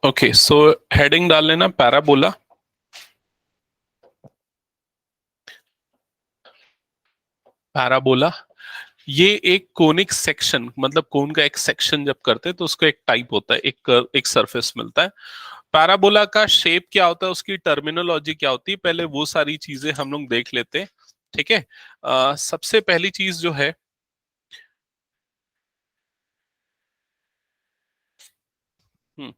Okay, so heading डाल लेना parabola. Parabola ये एक कोनिक सेक्शन, मतलब कोन का एक सेक्शन जब करते हैं तो उसको एक टाइप होता है, एक सरफेस मिलता है। पैराबोला का शेप क्या होता है, उसकी टर्मिनोलॉजी क्या होती है, पहले वो सारी चीजें हम लोग देख लेते हैं। ठीक है। सबसे पहली चीज जो है, हम्म,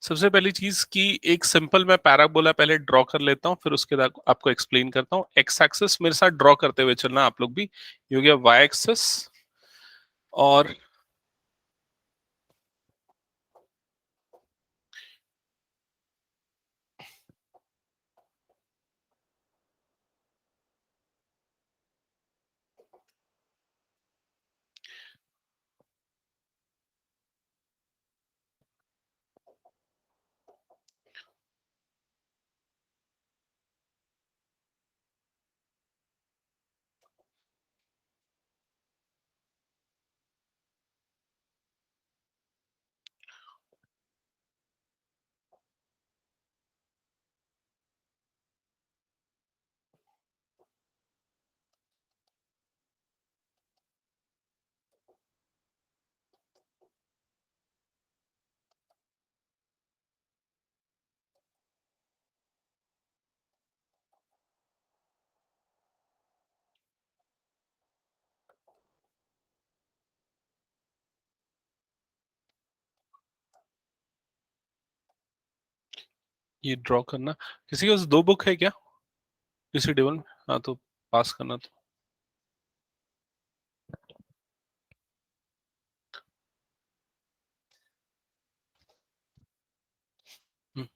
सबसे पहली चीज की एक सिंपल मैं पैराबोला पहले ड्रॉ कर लेता हूँ, फिर उसके बाद आपको एक्सप्लेन करता हूँ। एक्स एक्सिस मेरे साथ ड्रॉ करते हुए चलना आप लोग भी। ये हो गया वाई एक्सिस, और ये ड्रॉ करना। किसी के पास दो बुक है क्या इसी टेबल में? हाँ तो पास करना तो। हम्म,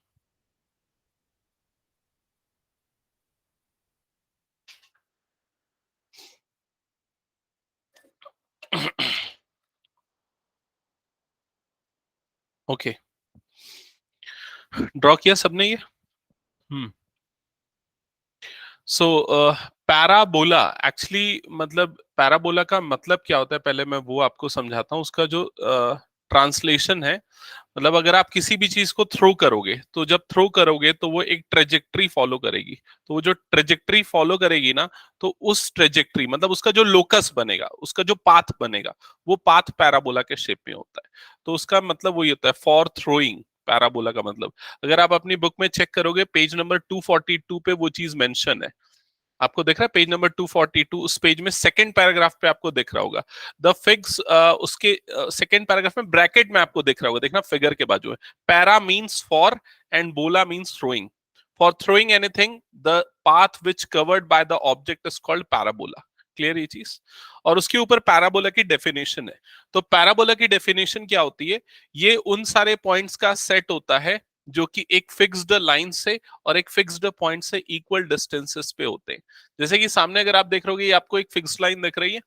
ओके, ड्रॉ किया सबने ये? हम्म। सो पैराबोला एक्चुअली, मतलब पैराबोला का मतलब क्या होता है, पहले मैं वो आपको समझाता हूँ। उसका जो ट्रांसलेशन है, मतलब अगर आप किसी भी चीज को थ्रो करोगे, तो जब थ्रो करोगे तो वो एक ट्रेजेक्ट्री फॉलो करेगी। तो वो जो ट्रेजेक्ट्री फॉलो करेगी ना, तो उस ट्रेजेक्ट्री मतलब उसका जो लोकस बनेगा, उसका जो पाथ बनेगा, वो पाथ पैराबोला के शेप में होता है। तो उसका मतलब वही होता है, फॉर थ्रोइंग। पैराबोला का मतलब, अगर आप अपनी बुक में चेक करोगे, पेज नंबर 242 पे वो चीज मेंशन है। आपको दिख रहा है पेज नंबर 242, उस पेज में सेकंड पैराग्राफ पे आपको दिख रहा होगा द फिग्स। उसके सेकंड पैराग्राफ में ब्रैकेट में आपको दिख रहा होगा, देखना फिगर के बाजू में। पैरा मींस फॉर एंड बोला means throwing. For throwing anything, the path which covered by the object is called parabola. Clear ये चीज? और उसके ऊपर पैराबोला की डेफिनेशन है। तो पैराबोला की डेफिनेशन क्या होती है? ये उन सारे पॉइंट्स का सेट होता है जो कि एक फिक्स्ड लाइन से और एक फिक्स्ड पॉइंट से इक्वल डिस्टेंसेस पे होते हैं। जैसे कि सामने अगर आप देख रहे हो, ये आपको एक फिक्स्ड लाइन दिख रही है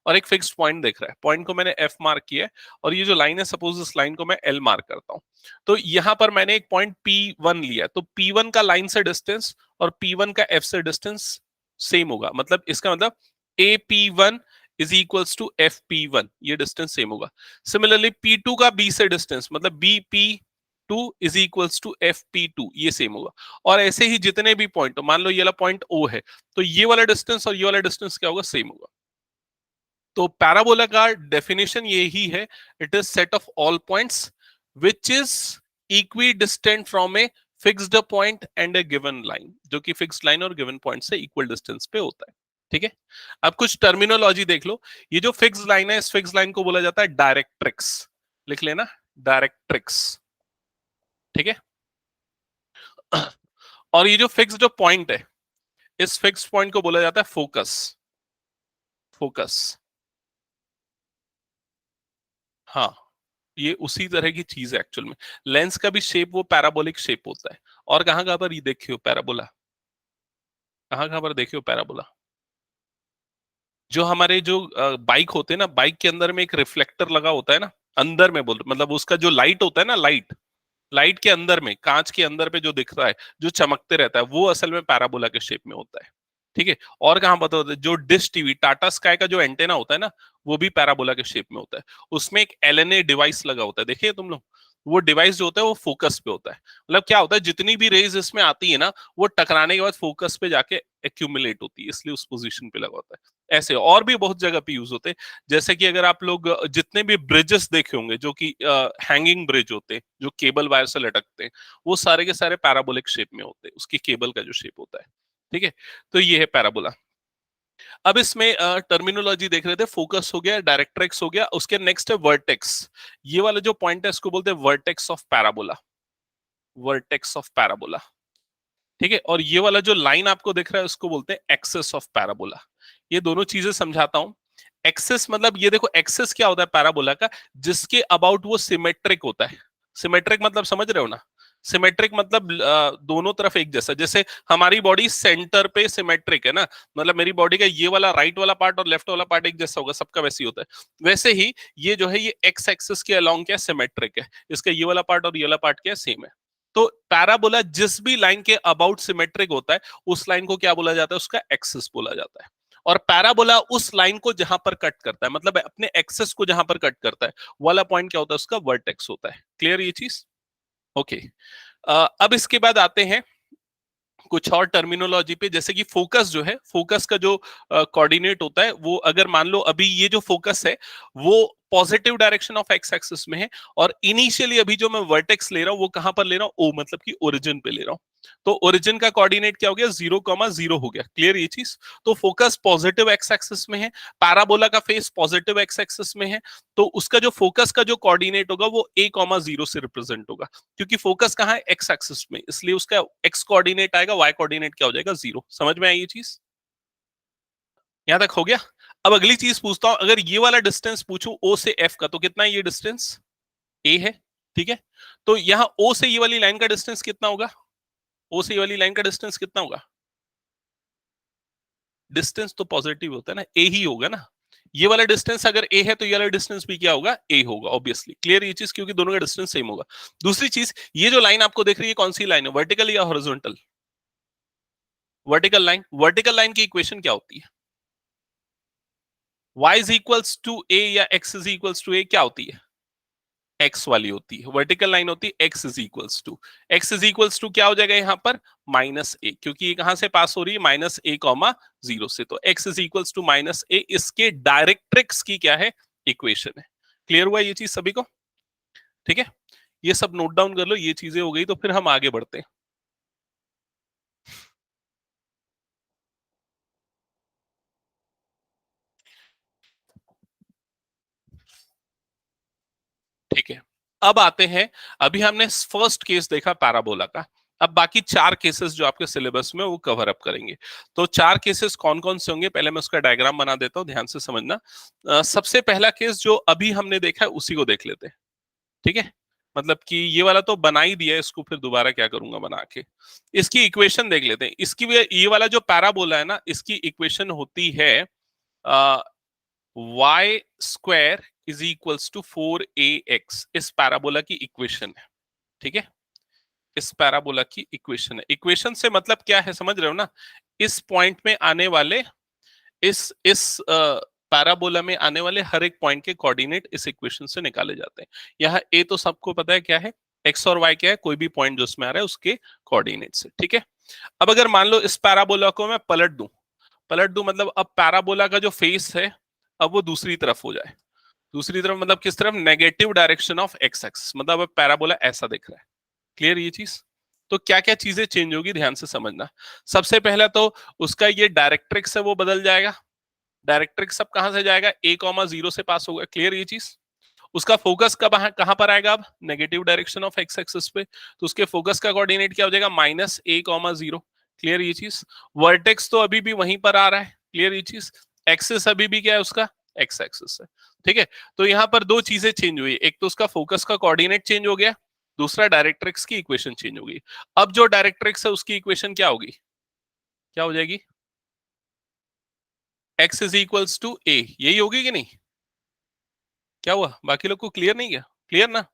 और एक फिक्स्ड पॉइंट दिख रहा है। पॉइंट को मैंने एफ मार्क किया है, और ये जो लाइन है, सपोज इस लाइन को मैं एल मार्क करता हूं। तो यहां पर मैंने एक पॉइंट P1 लिया, तो P1 का लाइन से डिस्टेंस और P1 का एफ से डिस्टेंस सेम होगा। मतलब इसका मतलब AP1 is equals to FP1, ये डिस्टेंस सेम होगा। सिमिलरली P2 का B से डिस्टेंस, मतलब BP2 is equals to FP2, ये सेम होगा। और ऐसे ही जितने भी पॉइंट, मान लो ये वाला पॉइंट O है, तो ये वाला डिस्टेंस और ये वाला डिस्टेंस क्या होगा? सेम होगा। तो पैराबोला का डेफिनेशन यही है, it is set of all points which is equi distant from a fixed point and A given line, जो कि फिक्स्ड लाइन और गिवन पॉइंट से इक्वल डिस्टेंस पे होता है। ठीक है। अब कुछ टर्मिनोलॉजी देख लो। ये जो फिक्स्ड लाइन है, इस फिक्स्ड लाइन को बोला जाता है डायरेक्ट्रिक्स। लिख लेना, डायरेक्ट्रिक्स। ठीक है। और ये जो फिक्स्ड पॉइंट है, इस फिक्स्ड पॉइंट को बोला जाता है फोकस। फोकस, हाँ, ये उसी तरह की चीज है एक्चुअल में। लेंस का भी शेप वो पैराबोलिक शेप होता है। और कहां कहां पर ये देखे हो पैराबोला? कहां कहां पर देखे हो पैराबोला? जो हमारे जो बाइक होते हैं ना, बाइक के अंदर में एक रिफ्लेक्टर लगा होता है ना, अंदर में बोल, मतलब उसका जो लाइट होता है ना, लाइट, लाइट के अंदर में, कांच के अंदर पे जो दिख रहा है, जो चमकते रहता है, वो असल में पैराबोला के शेप में होता है। ठीक है। और कहां पता होता है, जो डिश टीवी टाटा स्काई का जो एंटेना होता है ना, वो भी पैराबोला के शेप में होता है। उसमें एक एलएनए डिवाइस लगा होता है, देखिए तुम लोग, वो डिवाइस जो होता है वो फोकस पे होता है। मतलब क्या होता है, जितनी भी रेज इसमें आती है ना, वो टकराने के बाद फोकस पे जाके एक्यूमुलेट होती है, इसलिए उस पोजीशन पे लगा होता है। ऐसे और भी बहुत जगह पे यूज होते हैं। जैसे कि अगर आप लोग जितने भी ब्रिजेस देखे होंगे जो कि हैंगिंग ब्रिज होते हैं, जो केबल वायर से लटकते हैं, वो सारे के सारे पैराबोलिक शेप में होते हैं, उसकी केबल का जो शेप होता है। ठीक है, तो ये है पैराबोला। अब इसमें टर्मिनोलॉजी देख रहे थे, फोकस हो गया, डायरेक्ट्रिक्स हो गया, उसके नेक्स्ट है वर्टेक्स। ये वाला जो पॉइंट है इसको बोलते हैं vertex of parabola, vertex of parabola. ठीक है, और ये वाला जो लाइन आपको दिख रहा है उसको बोलते हैं एक्सेस ऑफ पैराबोला। ये दोनों चीजें समझाता हूं। एक्सेस मतलब ये देखो, एक्सेस क्या होता है पैराबोला का, जिसके अबाउट वो सिमेट्रिक होता है। सिमेट्रिक मतलब समझ रहे हो ना, सिमेट्रिक मतलब दोनों तरफ एक जैसा। जैसे हमारी बॉडी सेंटर पे सिमेट्रिक है ना, मतलब मेरी बॉडी का ये वाला राइट वाला पार्ट और लेफ्ट वाला पार्ट एक जैसा होगा, सबका वैसे ही होता है। वैसे ही ये जो है, ये एक्स एक्सिस के अलोंग क्या सिमेट्रिक है, इसका ये वाला पार्ट और ये वाला पार्ट क्या सेम है। तो पैराबोला जिस भी लाइन के अबाउट सिमेट्रिक होता है, उस लाइन को क्या बोला जाता है, उसका एक्सिस बोला जाता है। और पैराबोला उस लाइन को जहां पर कट करता है, मतलब अपने एक्सेस को जहां पर कट करता है, वाला पॉइंट क्या होता है, उसका वर्टेक्स होता है। क्लियर ये चीज? ओके। अब इसके बाद आते हैं कुछ और टर्मिनोलॉजी पे, जैसे कि फोकस जो है, फोकस का जो कोऑर्डिनेट होता है, वो अगर मान लो अभी ये जो फोकस है वो positive direction of x axis में है, और इनिशियली अभी जो मैं वर्टेक्स ले रहा हूं वो कहां पर ले रहा हूं, ओ मतलब कि ओरिजिन पे ले रहा हूं। तो ओरिजिन का कोऑर्डिनेट क्या हो गया, 0,0 हो गया। क्लियर ये चीज? तो फोकस पॉजिटिव एक्स एक्सिस में है, पैराबोला का फेस पॉजिटिव एक्स एक्सिस में है, तो उसका जो फोकस का जो कोऑर्डिनेट होगा वो a,0 से रिप्रेजेंट होगा, क्योंकि फोकस कहाँ है, एक्स एक्सिस में, इसलिए उसका एक्स कोऑर्डिनेट आएगा, वाई कोऑर्डिनेट क्या हो जाएगा, 0। समझ में आई ये चीज? यहां तक हो गया? अब अगली चीज पूछता हूं, अगर ये वाला डिस्टेंस पूछूं ओ से एफ का, तो कितना है ये डिस्टेंस, ए है। ठीक है, तो यहां ओ से ये वाली लाइन का डिस्टेंस कितना होगा, ओ से ये वाली लाइन का डिस्टेंस कितना होगा, डिस्टेंस तो पॉजिटिव होता है ना, ए ही होगा ना। ये वाला डिस्टेंस अगर ए है तो ये वाला डिस्टेंस भी क्या होगा, ए होगा ऑब्वियसली। क्लियर ये चीज? क्योंकि दोनों का डिस्टेंस सेम होगा। दूसरी चीज, ये जो लाइन आपको देख रही है कौन सी लाइन है, वर्टिकल या horizontal? Vertical line. Vertical line की इक्वेशन क्या होती है, y इज इक्वल्स टू ए या x इज इक्वल्स टू ए, क्या होती है, x वाली होती है। वर्टिकल लाइन होती है x is equals to, x is equals to क्या हो जाएगा यहाँ पर, -a, क्योंकि ये कहां से पास हो रही है, -a,0 से, तो x is equals to -a, इसके डायरेक्ट्रिक्स की क्या है, इक्वेशन है। क्लियर हुआ ये चीज सभी को? ठीक है, ये सब नोट डाउन कर लो, ये चीजें हो गई, तो फिर हम आगे बढ़ते हैं। ठीक है, अब आते हैं, अभी हमने फर्स्ट केस देखा पैराबोला का, अब बाकी 4 केसेस जो आपके सिलेबस में वो कवर अप करेंगे। तो 4 केसेस कौन कौन से होंगे, पहले मैं उसका डायग्राम बना देता हूं, ध्यान से समझना। सबसे पहला केस जो अभी हमने देखा है उसी को देख लेते हैं। ठीक है, मतलब कि ये वाला तो बना ही दिया है, इसको फिर दोबारा क्या करूंगा बना के। इसकी इक्वेशन देख लेते हैं। इसकी ये वाला जो पैराबोला है ना, इसकी इक्वेशन होती है y square is equals to 4ax, इस पैराबोला की इक्वेशन है। ठीक है, इस पैराबोला की इक्वेशन है। इक्वेशन से मतलब क्या है, समझ रहे हो ना, इस पॉइंट में आने वाले, इस पैराबोला में आने वाले हर एक पॉइंट के कोऑर्डिनेट इस इक्वेशन से निकाले जाते हैं। यहाँ ए तो सबको पता है क्या है, एक्स और वाई क्या है, कोई भी पॉइंट जो उसमें आ रहा है उसके कोऑर्डिनेट से। ठीक है, अब अगर मान लो इस पैराबोला को मैं पलट दूं मतलब अब पैराबोला का जो फेस है अब वो दूसरी तरफ हो जाए। दूसरी तरफ मतलब किस तरफ, negative direction of x axis, मतलब अब पैराबोला ऐसा दिख रहा है। क्लियर ये चीज? तो क्या क्या चीजें चेंज होगी, ध्यान से समझना। सबसे पहला तो उसका ये डायरेक्ट्रिक्स है वो बदल जाएगा। डायरेक्ट्रिक्स सब कहां से जाएगा, a,0 से पास होगा। क्लियर ये चीज? उसका फोकस कब कहां पर आएगा, अब negative direction of x axis पे, तो उसके फोकस का कोऑर्डिनेट क्या हो जाएगा, -a,0। क्लियर ये चीज? वर्टेक्स तो अभी भी वहीं पर आ रहा है। क्लियर ये चीज? एक्सिस अभी भी क्या है उसका, एक्स एक्सिस है। ठीक है, तो यहां पर दो चीजें चेंज हुई, एक तो उसका फोकस का कोऑर्डिनेट चेंज हो गया, दूसरा डायरेक्ट्रिक्स की इक्वेशन चेंज हो गई। अब जो डायरेक्ट्रिक्स है उसकी इक्वेशन क्या होगी, क्या हो जाएगी, x is equals to a, यही होगी कि नहीं? क्या हुआ, बाकी लोग को क्लियर नहीं किया, क्लियर ना?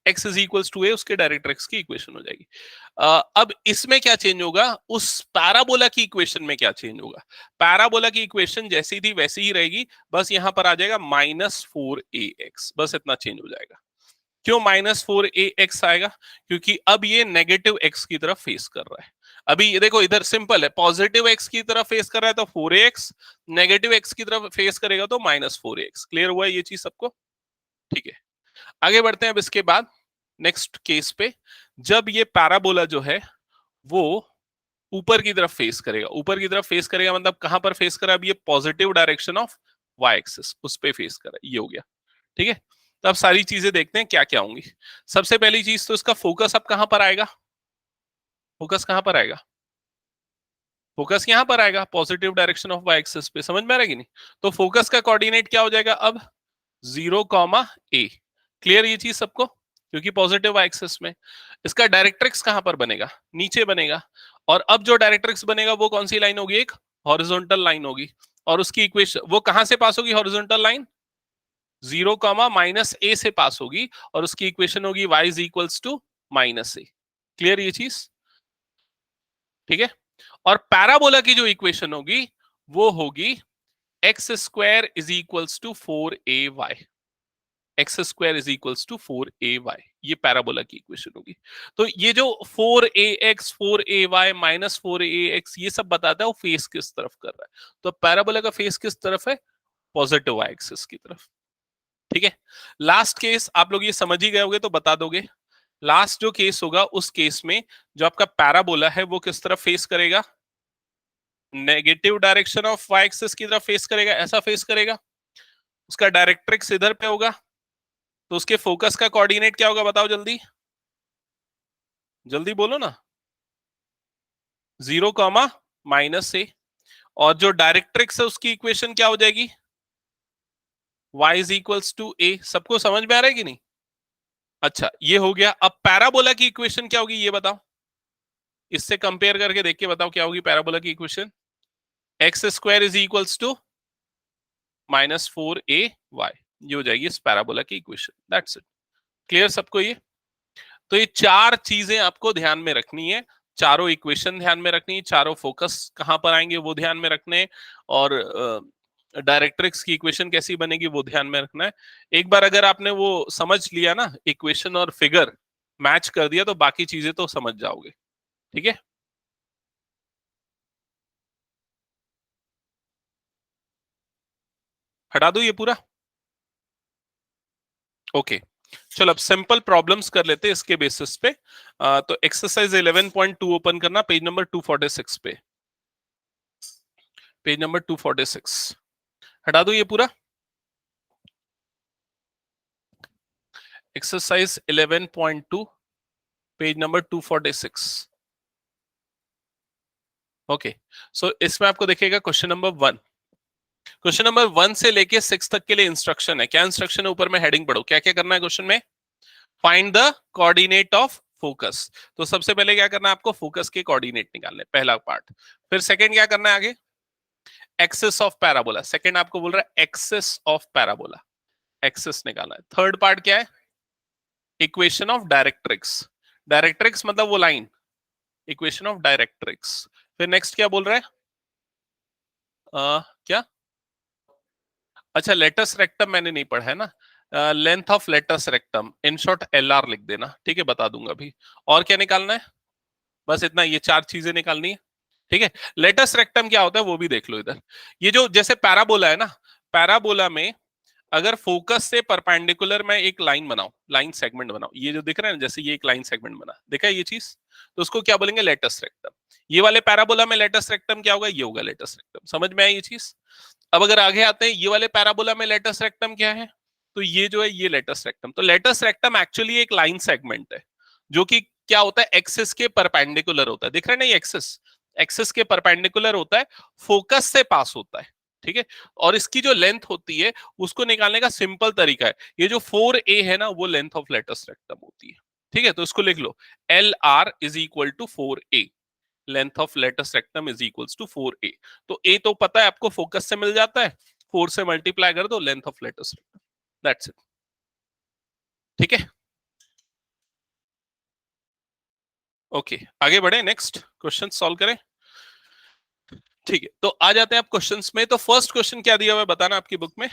x इज इक्वल्स टू ए, उसके डायरेक्ट्रिक्स की इक्वेशन हो जाएगी। अब इसमें क्या चेंज होगा, उस पैराबोला की इक्वेशन में क्या चेंज होगा? पैराबोला की इक्वेशन जैसी थी वैसी ही रहेगी, बस यहां पर आ जाएगा -4ax, बस इतना चेंज हो जाएगा। क्यों -4ax आएगा? क्योंकि अब ये नेगेटिव x की तरफ फेस कर रहा है। अभी ये देखो इधर सिंपल है, पॉजिटिव x की तरफ फेस कर रहा है तो 4ax, नेगेटिव x की तरफ फेस करेगा तो -4ax। क्लियर हुआ ये चीज सबको? ठीक है, आगे बढ़ते हैं। अब इसके बाद नेक्स्ट केस पे, जब ये पैराबोला जो है वो ऊपर की तरफ फेस करेगा, ऊपर की तरफ फेस करेगा मतलब कहां पर फेस करा? अब ये positive direction of Y axis, उस पे फेस करा, ये हो गया। ठीक है, तो अब सारी चीजें देखते हैं क्या क्या होंगी। सबसे पहली चीज तो इसका फोकस अब कहां पर आएगा? फोकस कहां पर आएगा? फोकस यहां पर आएगा, positive direction of Y axis पे। समझ में आ रहा है कि नहीं? तो फोकस का कोऑर्डिनेट क्या हो जाएगा अब? 0, a। क्लियर ये चीज सबको? क्योंकि पॉजिटिव वाई एक्सिस में इसका डायरेक्ट्रिक्स कहां पर बनेगा? नीचे बनेगा। और अब जो डायरेक्ट्रिक्स बनेगा वो कौन सी लाइन होगी? एक हॉरिजॉन्टल लाइन होगी। और उसकी इक्वेशन वो कहां से पास होगी? हॉरिजॉन्टल लाइन 0, -a से पास होगी, और उसकी इक्वेशन होगी y is equals to -a। Clear ये चीज? ठीक है, और पैराबोला की जो इक्वेशन होगी वो होगी x² is equals to 4ay। x² is equals to 4ay, ये पैराबोला की इक्वेशन होगी। तो ये जो 4ax 4ay -4ax ये सब बताता है वो फेस किस तरफ कर रहा है। तो पैराबोला का फेस किस तरफ है? पॉजिटिव वाई एक्सिस की तरफ। ठीक है, लास्ट केस आप लोग ये समझ ही गए होंगे तो बता दोगे। लास्ट जो केस होगा उस केस में जो आपका पैराबोला है वो किस तरफ फेस करेगा? Negative direction of Y axis की तरफ फेस करेगा, ऐसा फेस करेगा। उसका डायरेक्ट्रिक्स इधर पे होगा, तो उसके फोकस का कोऑर्डिनेट क्या होगा? बताओ जल्दी, जल्दी बोलो ना। 0, -a। और जो डायरेक्ट्रिक्स है उसकी इक्वेशन क्या हो जाएगी? y is equals to a। सबको समझ में आ रहा है कि नहीं? अच्छा, ये हो गया। अब पैराबोला की इक्वेशन क्या होगी ये बताओ, इससे कंपेयर करके देख के बताओ क्या होगी पैराबोला की equation? x² is equals to -4ay, ये हो जाएगी इस पैराबोला की इक्वेशन। That's it. क्लियर सबको ये? तो ये चार चीजें आपको ध्यान में रखनी है, चारों इक्वेशन ध्यान में रखनी है, चारों फोकस कहां पर आएंगे वो ध्यान में रखने, और डायरेक्ट्रिक्स की इक्वेशन कैसी बनेगी वो ध्यान में रखना है। एक बार अगर आपने वो समझ लिया ना, इक्वेशन और फिगर मैच कर दिया, तो बाकी चीजें तो समझ जाओगे। ठीक है, हटा दो ये पूरा। ओके, चलो अब सिंपल प्रॉब्लम्स कर लेते हैं इसके बेसिस पे। तो एक्सरसाइज 11.2 ओपन करना, पेज नंबर 246 पे, पेज नंबर 246। हटा दो ये पूरा। Exercise 11.2 page number 246। ओके, सो इसमें आपको देखिएगा क्वेश्चन नंबर 1। क्वेश्चन नंबर 1 से लेके 6 तक के लिए इंस्ट्रक्शन है। क्या इंस्ट्रक्शन है? ऊपर में हेडिंग पढ़ो, क्या क्या करना है क्वेश्चन में? Find the coordinate of focus. तो सबसे पहले क्या करना है आपको? फोकस के कोऑर्डिनेट निकालने, पहला पार्ट। फिर सेकंड क्या करना है आगे? Axis of parabola. सेकंड आपको बोल रहा है एक्सिस ऑफ पैराबोला, एक्सिस निकालना है। थर्ड पार्ट क्या है? Equation of directrix. डायरेक्ट्रिक्स मतलब वो लाइन, इक्वेशन ऑफ डायरेक्ट्रिक्स। फिर नेक्स्ट क्या बोल रहा है? क्या? अच्छा, लेटस रेक्टम मैंने नहीं पढ़ा है ना, length of latus rectum, in short LR लिख देना। ठीक है, बता दूंगा अभी। और क्या निकालना है? बस इतना, ये चार चीजें निकालनी है। ठीक है, लेटस रेक्टम क्या होता है वो भी देख लो इधर। ये जो जैसे पैराबोला है ना, पैराबोला में अगर फोकस से परपेंडिकुलर में एक लाइन बनाओ, लाइन सेगमेंट बनाओ, ये जो दिख रहा है ना, जैसे ये एक लाइन सेगमेंट बना, देखा है ये चीज, तो उसको क्या बोलेंगे? Latus rectum. ये वाले पैराबोला में लेटस रेक्टम क्या होगा? ये होगा लेटस रेक्टम। समझ में आई ये चीज? अब अगर आगे आते हैं, ये वाले पैराबोला में लेटस रेक्टम क्या है? तो ये जो है ये लेटस रेक्टम। तो लेटस रेक्टम एक्चुअली एक लाइन सेगमेंट है, जो कि क्या होता है? एक्सिस के परपेंडिकुलर होता है। दिख रहा है ना, ये एक्सिस, एक्सिस के परपेंडिकुलर होता है, फोकस से पास होता है। ठीक है, और इसकी जो लेंथ होती है उसको निकालने का सिंपल तरीका है, ये जो 4a है ना, वो लेंथ ऑफ लेटस रेक्टम होती है। ठीक है, तो इसको लिख लो, LR is equal to 4a, length of latus rectum is equals to 4a। तो a तो पता है आपको, फोकस से मिल जाता है, 4 से मल्टीप्लाई कर दो, length of latus rectum. That's it. ठीक है, ओके आगे बढ़े, नेक्स्ट क्वेश्चन सॉल्व करें। ठीक है, तो आ जाते हैं आप क्वेश्चंस में। तो फर्स्ट क्वेश्चन क्या दिया हुआ है बताना आपकी बुक में।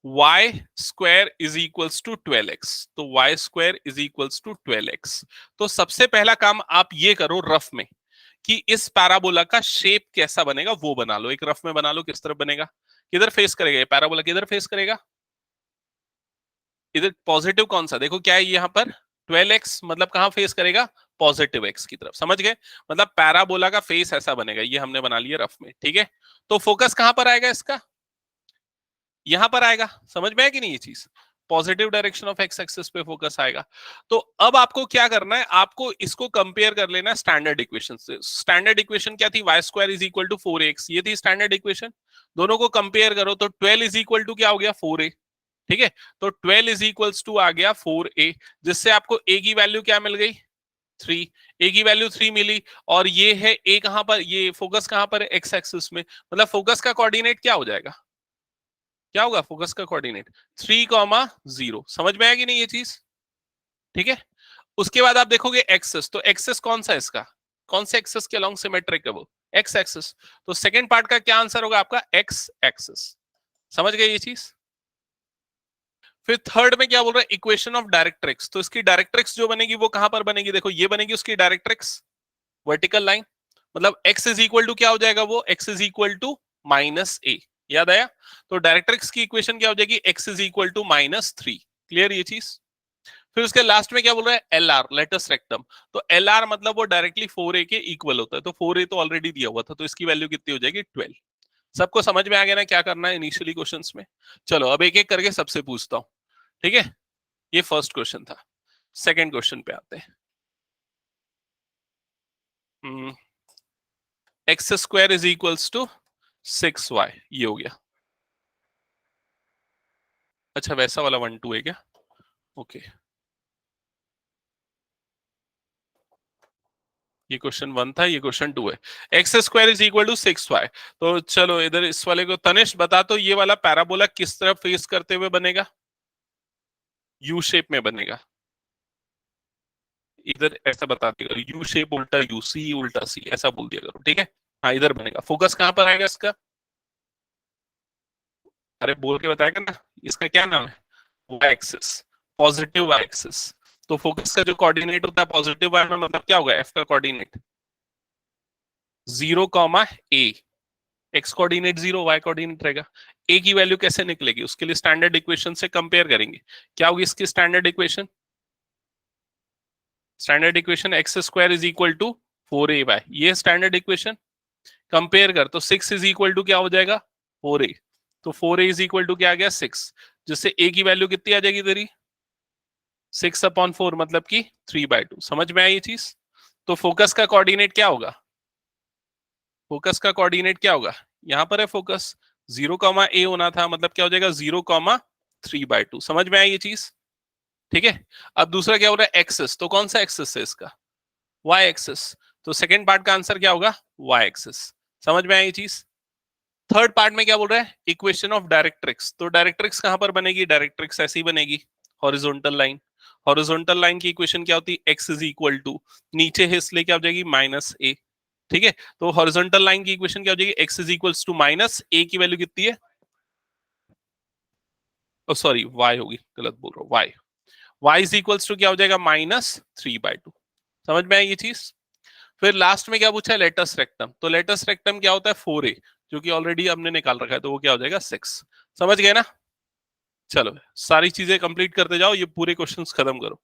y square is equals to 12x। तो y square is equals to 12x। तो सबसे पहला काम आप ये करो रफ में कि इस पैराबोला का शेप कैसा बनेगा वो बना लो, एक रफ में बना लो किस तरफ बनेगा, किधर फेस करेगा ये पैराबोला, किधर फेस करेगा, इधर पॉजिटिव कौन सा, देखो क्या है यहाँ पर 12x, मतलब कहां फेस करेगा, पॉजिटिव x की तरफ, समझ गए। मतलब पैराबोला का फेस ऐसा बनेगा, ये हमने बना लिया रफ में, ठीक है। तो फोकस कहां पर आएगा इसका, यहां पर आएगा, समझ में है कि नहीं ये चीज, positive direction of x axis पे फोकस आएगा। तो अब आपको क्या करना है, आपको इसको कंपेयर कर लेना स्टैंडर्ड इक्वेशन से। स्टैंडर्ड इक्वेशन क्या थी, y square is equal to 4x, ये थी स्टैंडर्ड इक्वेशन। दोनों को कंपेयर करो तो 12 इज इक्वल टू क्या हो गया 4a, ठीक है। तो 12 इज इक्वल्स टू आ गया 4a, जिससे आपको a की वैल्यू क्या मिल गई 3, a की वैल्यू 3 मिली। और ये है a कहां पर, ये फोकस कहां पर है एक्स एक्सिस में, मतलब फोकस का कोऑर्डिनेट क्या हो जाएगा, क्या होगा फोकस का कोऑर्डिनेट 3,0। समझ में आया कि नहीं ये चीज, ठीक है। उसके बाद आप देखोगे एक्सेस, तो एक्सेस कौन सा है इसका, कौन से एक्सेस के अलोंग सिमेट्रिक है वो, एक्स एक्सेस। तो सेकंड पार्ट का क्या आंसर होगा आपका एक्स एक्सेस, समझ गए ये चीज। फिर थर्ड में क्या बोल रहा है, इक्वेशन ऑफ डायरेक्ट्रिक्स। तो इसकी डायरेक्ट्रिक्स जो बनेगी वो कहां पर बनेगी, देखो ये बनेगी उसकी डायरेक्ट्रिक्स, वर्टिकल लाइन। मतलब x इज इक्वल टू क्या हो जाएगा वो, x is equal to minus A, याद आया। तो डायरेक्ट्रिक्स की इक्वेशन क्या हो जाएगी, x is equal to -3। Clear ये चीज। फिर उसके लास्ट में क्या बोल रहा है, एल आर लेटस रेक्टम। तो एल आर मतलब वो डायरेक्टली 4a के इक्वल होता है, तो 4a तो ऑलरेडी दिया हुआ था, तो इसकी वैल्यू कितनी हो जाएगी 12। सबको समझ में आ गया ना क्या करना है इनिशियली क्वेश्चंस में। चलो अब एक एक करके सबसे पूछता हूँ, ठीक है। ये फर्स्ट क्वेश्चन था, सेकंड क्वेश्चन पे आते हैं। X square is equals to 6y, ये हो गया। अच्छा वैसा वाला 1 2 है क्या, ओके। ये क्वेश्चन 1 था, ये क्वेश्चन 2 है। X square is equal to 6y। तो चलो इधर इस वाले को तनिष्क बता, तो ये वाला पैराबोला किस तरफ फेस करते हुए बनेगा, यू शेप में बनेगा। इधर ऐसा बता दिया, यू शेप उल्टा यू, सी उल्टा सी, ऐसा बोल दिया करो, ठीक है। हाँ इधर बनेगा, फोकस कहां पर आएगा इसका, अरे बोल के बताएगा ना, इसका क्या नाम है, y axis, positive y axis. तो फोकस का जो कोऑर्डिनेट होता है पॉजिटिव वाई में, मतलब क्या होगा एफ का कोऑर्डिनेट 0, ए, एक्स कोऑर्डिनेट 0, वाई कोऑर्डिनेट रहेगा। ए की वैल्यू कैसे निकलेगी, उसके लिए स्टैंडर्ड इक्वेशन से कंपेयर करेंगे। क्या होगी इसकी standard equation, standard equation x square is equal to 4a/, ये स्टैंडर्ड इक्वेशन। कंपेयर कर तो 6 इज इक्वल टू क्या हो जाएगा 4a, तो 4a इज इक्वल टू क्या आ गया 6, जिससे a की वैल्यू कितनी आ जाएगी तेरी 6/4, मतलब कि 3/2। समझ में आई ये चीज। तो फोकस का कोऑर्डिनेट क्या होगा, फोकस का कोऑर्डिनेट क्या होगा, यहां पर है फोकस, 0, a होना था, मतलब क्या हो जाएगा 0, 3/2। समझ में आई ये चीज, ठीक है। अब दूसरा क्या हो रहा है एक्सेस, तो कौन सा एक्सेस है इसका, वाई एक्सेस। तो सेकेंड पार्ट का आंसर क्या होगा वाई एक्सेस। समझ में आई ये चीज। थर्ड पार्ट में क्या बोल रहा है, इक्वेशन ऑफ डायरेक्ट्रिक्स। तो डायरेक्ट्रिक्स कहां पर बनेगी, डायरेक्ट्रिक्स ऐसी बनेगी, हॉरिजॉन्टल लाइन। हॉरिजॉन्टल लाइन की इक्वेशन क्या होती है, एक्स इज इक्वल टू, नीचे है इसलिए क्या हो जाएगी -a, ठीक है। तो हॉरिजॉन्टल लाइन की इक्वेशन क्या हो जाएगी, x is equals to -a की वैल्यू कितनी है, सॉरी वाई होगी, गलत बोल रहा हूँ, y, y is equals to क्या हो जाएगा -3/2। समझ में आई ये चीज। फिर लास्ट में क्या पूछा है, लेटस रेक्टम। तो लेटस रेक्टम क्या होता है 4a, जो कि ऑलरेडी हमने निकाल रखा है, तो वो क्या हो जाएगा 6। समझ गए ना। चलो सारी चीजें कंप्लीट करते जाओ, ये पूरे क्वेश्चंस खत्म करो।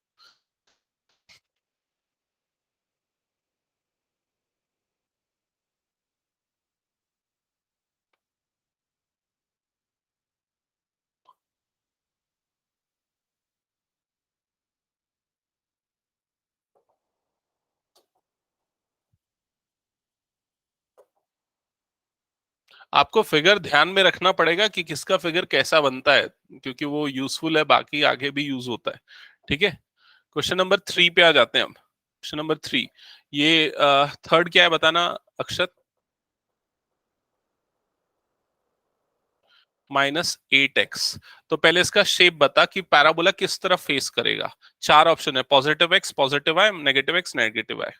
आपको फिगर ध्यान में रखना पड़ेगा कि किसका फिगर कैसा बनता है, क्योंकि वो यूजफुल है, बाकी आगे भी यूज होता है, ठीक है। क्वेश्चन नंबर 3 पे आ जाते हैं हम। क्वेश्चन नंबर 3, ये थर्ड क्या है बताना अक्षत। Minus 8x। तो पहले इसका शेप बता कि पैराबोला किस तरफ फेस करेगा। चार ऑप्शन है, positive x, positive y, negative x, negative y।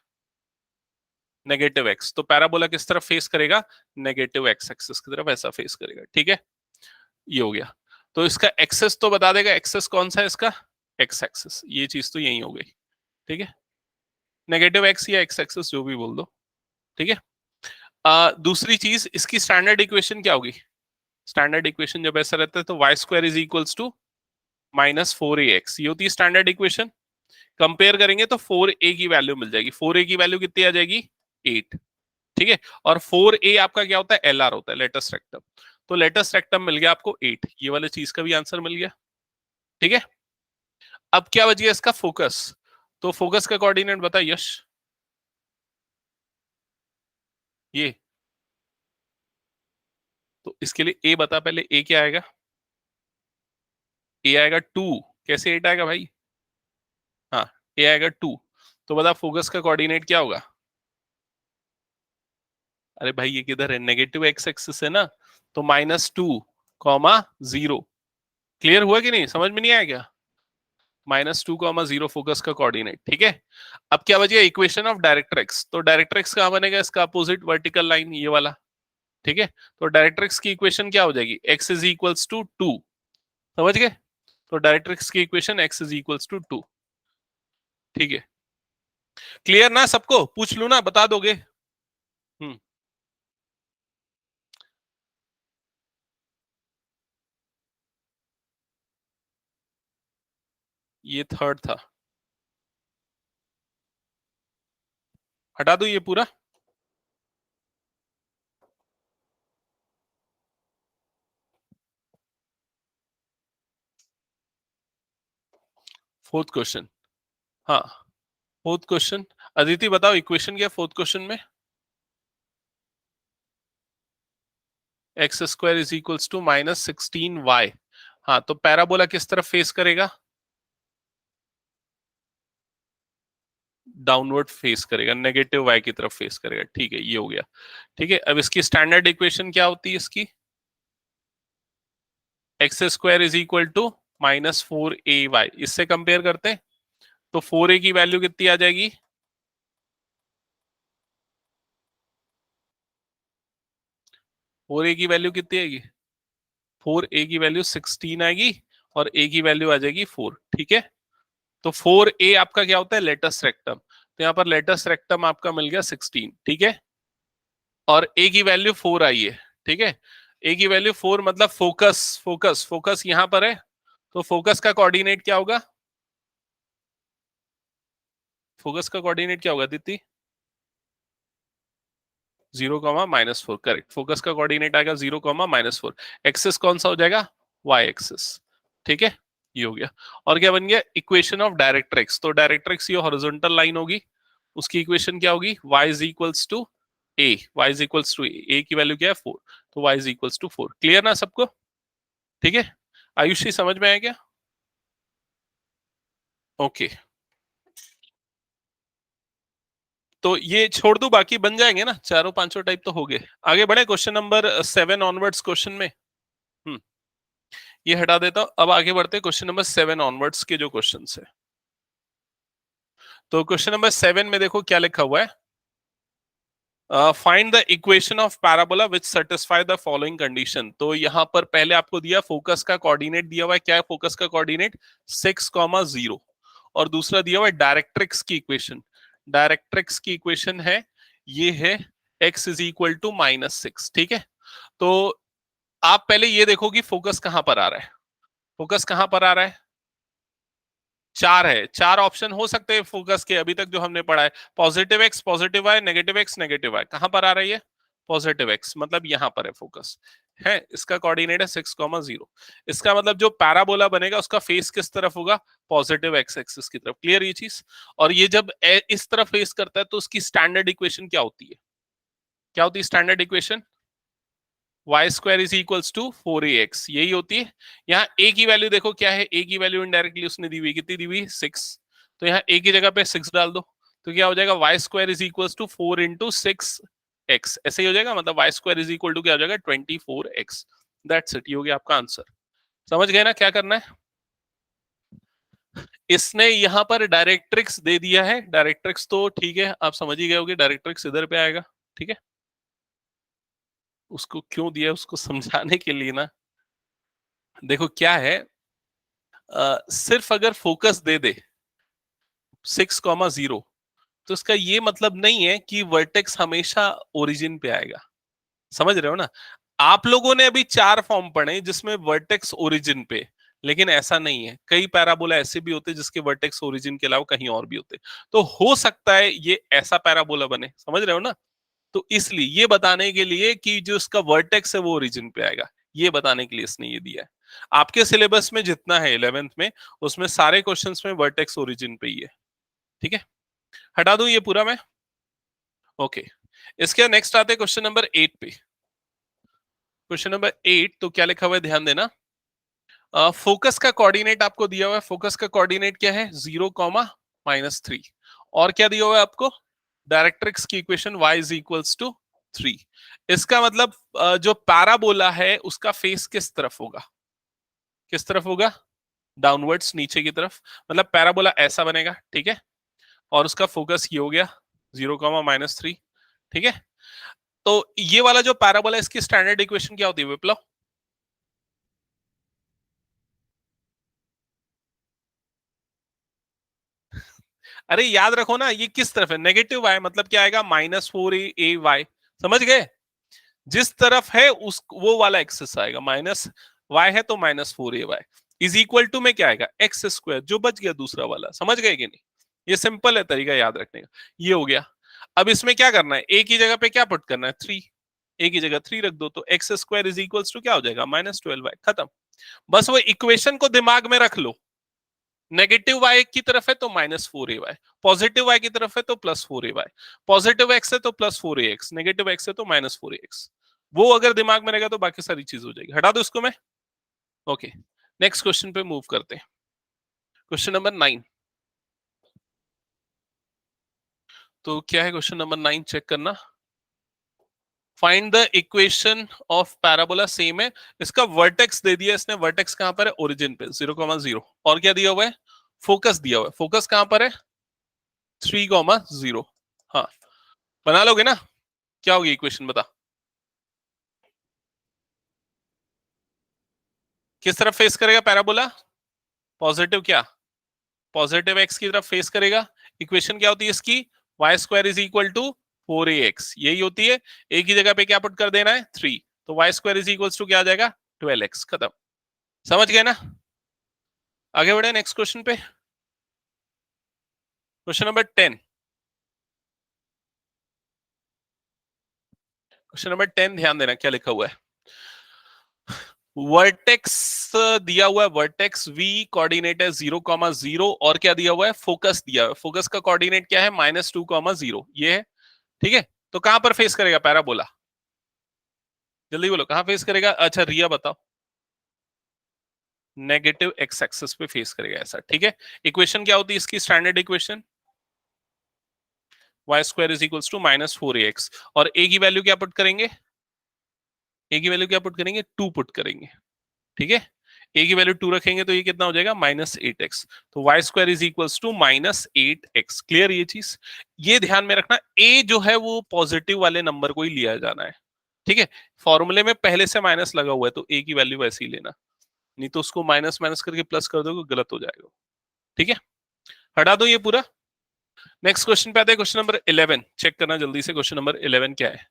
Negative x, तो पैराबोला किस तरफ फेस करेगा, नेगेटिव x एक्सिस की तरफ ऐसा फेस करेगा। ठीक है, ये हो गया। तो इसका एक्सेस तो बता देगा, एक्सेस कौन सा है इसका, x एक्सिस, ये चीज तो यही हो गई। ठीक है, नेगेटिव x या x एक्सिस जो भी बोल दो। ठीक है, दूसरी चीज, इसकी स्टैंडर्ड इक्वेशन क्या होगी। स्टैंडर्ड इक्वेशन जब ऐसा रहता है तो y square is equals to minus 4ax, ये होती है स्टैंडर्ड इक्वेशन। कंपेयर करेंगे तो 4a की वैल्यू मिल जाएगी। 4a की वैल्यू कितनी आ जाएगी, 8। ठीक है, और 4a आपका क्या होता है, एलआर होता है, लेटेस्ट रेक्टम। तो लेटेस्ट रेक्टम मिल गया आपको 8, ये वाले चीज का भी आंसर मिल गया। ठीक है, अब क्या बच गया इसका, फोकस। तो फोकस का कोऑर्डिनेट बता यश। ये तो इसके लिए ए बता पहले, ए क्या आएगा, ए आएगा 2। कैसे 8 आएगा भाई, हाँ, ए आएगा 2। तो बता फोकस का कोऑर्डिनेट क्या होगा। अरे भाई ये किधर है, नेगेटिव एक्स एक्सिस है ना, तो -2, 0। क्लियर हुआ कि नहीं, समझ में नहीं आया क्या, -2, 0 फोकस का कोऑर्डिनेट। ठीक है, अब क्या बचेगा, इक्वेशन ऑफ डायरेक्ट्रिक्स। तो डायरेक्ट्रिक्स कहां बनेगा, इसका अपोजिट वर्टिकल लाइन ये वाला। ठीक है, तो डायरेक्ट्रिक्स की इक्वेशन क्या हो जाएगी, x इज इक्वल्स टू 2। समझ गए, तो डायरेक्ट्रिक्स की equation x is equals to 2। ठीक है, क्लियर ना सबको, पूछ लू ना, बता दोगे। हम्म, ये थर्ड था, हटा दो ये पूरा। फोर्थ क्वेश्चन, हाँ, फोर्थ क्वेश्चन। अदिति बताओ इक्वेशन क्या फोर्थ क्वेश्चन में, x square is equals to -16y। हाँ, तो पैराबोला किस तरफ फेस करेगा, डाउनवर्ड फेस करेगा, नेगेटिव y की तरफ फेस करेगा। ठीक है, ये हो गया। ठीक है, अब इसकी स्टैंडर्ड इक्वेशन क्या होती है इसकी, x square is equal to -4ay। इससे कंपेयर करते हैं तो 4a की वैल्यू कितनी आ जाएगी, 4a की वैल्यू कितनी आएगी, 4a की वैल्यू 16 आएगी, और a की वैल्यू आ जाएगी 4। ठीक है, तो 4a आपका क्या होता है, लेटेस्ट रेक्टम। तो यहाँ पर लेटेस्ट रेक्टम आपका मिल गया 16। ठीक है, और a की वैल्यू 4 आई है। ठीक है, a की वैल्यू 4 मतलब फोकस, फोकस फोकस यहां पर है, तो फोकस का कोऑर्डिनेट क्या होगा, फोकस का कोऑर्डिनेट क्या होगा दीप्ति, 0, -4। करेक्ट, फोकस का कोऑर्डिनेट आएगा 0, -4। एक्सिस कौन सा हो जाएगा, y एक्सिस। ठीक है, ये हो गया। और क्या बन गया, इक्वेशन ऑफ डायरेक्ट्रिक्स। तो डायरेक्ट्रिक्स ये हॉरिजॉन्टल लाइन होगी, उसकी इक्वेशन क्या होगी, y is equals to a। y is equals to a की वैल्यू क्या है 4, तो y is equals to 4। Clear ना सबको, ठीक है, आयुषी समझ में आया क्या, ओके। तो ये छोड़ दो, बाकी बन जाएंगे ना, चारों पांचों टाइप तो हो गए। आगे बढ़े क्वेश्चन नंबर 7 ऑनवर्ड्स क्वेश्चन में। हम्म, ये हटा देता हूं, अब आगे बढ़ते हैं क्वेश्चन नंबर 7 ऑनवर्ड्स के जो क्वेश्चन है। तो क्वेश्चन नंबर 7 में देखो क्या लिखा हुआ है, find the equation of parabola which satisfy the following condition. तो यहां पर पहले आपको दिया फोकस का कोऑर्डिनेट दिया हुआ है, क्या है फोकस का कोऑर्डिनेट 6,0, और दूसरा दिया हुआ है डायरेक्ट्रिक्स की इक्वेशन। डायरेक्ट्रिक्स की इक्वेशन है, ये है x इज इक्वल टू -6। ठीक है, तो आप पहले ये देखो कि फोकस कहां पर आ रहा है, फोकस कहां पर आ रहा है, चार है, चार ऑप्शन हो सकते हैं फोकस के अभी तक जो हमने पढ़ा है, positive x, positive y, negative x, negative y. कहां पर आ रही है, पॉजिटिव एक्स, मतलब यहां पर है फोकस है, इसका कोऑर्डिनेट है 6,0। इसका मतलब जो पैराबोला बनेगा उसका फेस किस तरफ होगा, पॉजिटिव एक्स एक्सिस की तरफ। क्लियर ये चीज, और ये जब इस तरफ फेस करता है तो उसकी स्टैंडर्ड इक्वेशन क्या होती है, क्या होती है standard equation, y square is equals to 4ax, यही होती है। यहाँ a की वैल्यू देखो क्या है, a की वैल्यू इनडायरेक्टली उसने दी हुई, कितनी दी हुई 6। तो यहाँ a की जगह पे 6 डाल दो, तो क्या हो जाएगा, y square is equals to 4 into 6x, ऐसे ही हो जाएगा, मतलब y square is equal to क्या हो जाएगा 24x। दैट्स इट, ये हो गया आपका आंसर। समझ गए ना क्या करना है? इसने यहां पर डायरेक्ट्रिक्स दे दिया है, डायरेक्ट्रिक्स तो ठीक है, आप समझ ही गए होगे, डायरेक्ट्रिक्स इधर पे आएगा, ठीक है। उसको क्यों दिया उसको समझाने के लिए ना, देखो क्या है, सिर्फ अगर फोकस दे दे 6,0 तो इसका ये मतलब नहीं है कि वर्टेक्स हमेशा ओरिजिन पे आएगा। समझ रहे हो ना? आप लोगों ने अभी 4 फॉर्म पढ़े जिसमें वर्टेक्स ओरिजिन पे, लेकिन ऐसा नहीं है, कई पैराबोला ऐसे भी होते जिसके वर्टेक्स ओरिजिन के अलावा कहीं और भी होते, तो हो सकता है ये ऐसा पैराबोला बने। समझ रहे हो ना? तो इसलिए ये बताने के लिए कि जो इसका वर्टेक्स है वो ओरिजिन पे आएगा, ये बताने के लिए इसने ये दिया है। आपके सिलेबस में जितना है 11th में, उसमें सारे क्वेश्चंस में वर्टेक्स ओरिजिन पे ही है, ठीक है। हटा दूं ये पूरा मैं? ओके, इसके नेक्स्ट आते हैं क्वेश्चन नंबर 8 पे। क्वेश्चन नंबर 8 तो क्या लिखा हुआ है, ध्यान देना। फोकस का कोऑर्डिनेट आपको दिया हुआ है, फोकस का कोऑर्डिनेट क्या है, 0, -3। और क्या दिया हुआ है आपको, डायरेक्ट्रिक्स की equation y is equals to 3। इसका मतलब जो पैराबोला है उसका फेस किस तरफ होगा, किस तरफ होगा, डाउनवर्ड्स, नीचे की तरफ। मतलब पैराबोला ऐसा बनेगा, ठीक है, और उसका फोकस ये हो गया 0, -3, ठीक है। तो ये वाला जो पैराबोला है इसकी स्टैंडर्ड इक्वेशन क्या होती है विप्लव? अरे याद रखो ना, ये किस तरफ है, नेगेटिव y, मतलब क्या आएगा, -4a समझ गए? जिस तरफ है उस वो वाला एक्सेस आएगा, माइनस y है तो -4a इज इक्वल टू में क्या आएगा, एक्स स्क्वायर, जो बच गया दूसरा वाला। समझ गए कि नहीं? ये सिंपल है तरीका याद रखने का, ये हो गया। अब इसमें क्या करना है, ए की जगह पे क्या पुट करना है, 3। ए की जगह 3 रख दो तो x square is equal to क्या हो जाएगा, -12y, खत्म। बस वो इक्वेशन को दिमाग में रख लो, नेगेटिव y की तरफ है तो -4ay, पॉजिटिव y की तरफ है तो +4ay, पॉजिटिव x है तो +4ax, नेगेटिव x है तो -4ax। वो अगर दिमाग में रहेगा तो बाकी सारी चीज हो जाएगी। हटा दो इसको मैं। ओके, नेक्स्ट क्वेश्चन पे मूव करते हैं। Question number 9। तो क्या है क्वेश्चन नंबर 9, चेक करना। Find the equation of parabola, same है। इसका वर्टेक्स दे दिया इसने, वर्टेक्स कहां पर है, ओरिजिन पे 0,0। और क्या दिया हुआ है, फोकस दिया हुआ है, फोकस कहां पर है, 3,0। हाँ, बना लोगे ना? क्या होगी इक्वेशन बता, किस तरफ फेस करेगा पैराबोला, पॉजिटिव क्या, पॉजिटिव एक्स की तरफ फेस करेगा। इक्वेशन क्या होती है इसकी, y square is equal to 4ax, यही होती है। ए की जगह पे क्या पुट कर देना है, 3, तो y square is equal to क्या आ जाएगा, 12x, खत्म। समझ गए ना? आगे बढ़े नेक्स्ट क्वेश्चन पे। Question number 10। क्वेश्चन नंबर 10, ध्यान देना क्या लिखा हुआ है। वर्टेक्स दिया हुआ है, वर्टेक्स v, कोऑर्डिनेट है 0,0, और क्या दिया हुआ है, फोकस दिया हुआ है। फोकस का कोऑर्डिनेट क्या है, -2,0, ये है, ठीक है। तो कहां पर फेस करेगा पैराबोला, जल्दी बोलो कहां फेस करेगा। अच्छा रिया बताओ, नेगेटिव एक्स एक्सिस पे फेस करेगा ऐसा, ठीक है। इक्वेशन क्या होती है इसकी, standard equation y square is equals to -4ax, और a की वैल्यू क्या पुट करेंगे, a की वैल्यू क्या पुट करेंगे, 2 पुट करेंगे, ठीक है। a की वैल्यू 2 रखेंगे तो ये कितना हो जाएगा, -8x, तो y square is equals to -8x। Clear ये चीज? ये ध्यान में रखना, a जो है वो पॉजिटिव वाले नंबर को ही लिया जाना है, ठीक है। फॉर्मूले में पहले से माइनस लगा हुआ है तो a की वैल्यू वैसे ही लेना, नहीं तो उसको माइनस माइनस करके प्लस कर दोगे गलत हो जाएगा, ठीक है। हटा दो ये पूरा। नेक्स्ट क्वेश्चन पे आते हैं, क्वेश्चन नंबर 11, चेक करना जल्दी से, क्वेश्चन नंबर 11 क्या है।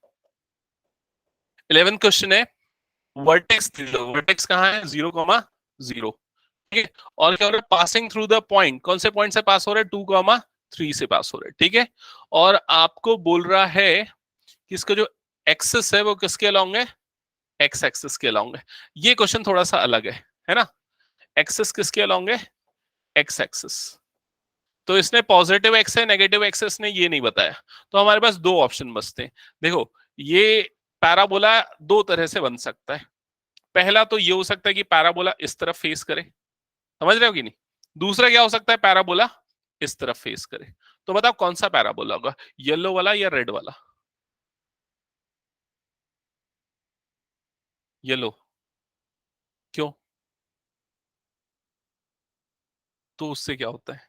11 क्वेश्चन है, वर्टेक्स, वर्टेक्स कहाँ है, 0,0, ठीक है। और क्या हो रहा है, पासिंग थ्रू द पॉइंट, कौन से पॉइंट से पास हो रहा है, 2,3 से पास हो रहा है, ठीक है। और आपको बोल रहा है कि इसका जो एक्सिस है वो किसके अलोंग है, एक्स एक्सिस के अलोंग है। ये क्वेश्चन थोड़ा सा अलग है ना। एक्सिस किसके अलोंग है, एक्स एक्सिस। तो इसने पॉजिटिव एक्स है, नेगेटिव एक्स ने ये नहीं बताया, तो हमारे पास दो ऑप्शन बचते हैं। देखो, ये पैराबोला दो तरह से बन सकता है। पहला तो ये हो सकता है कि पैराबोला इस तरफ फेस करे, समझ रहे हो कि नहीं। दूसरा क्या हो सकता है, पैराबोला इस तरफ फेस करे। तो बताओ कौन सा पैराबोला होगा, येलो वाला या रेड वाला, येलो। क्यों? तो उससे क्या होता है?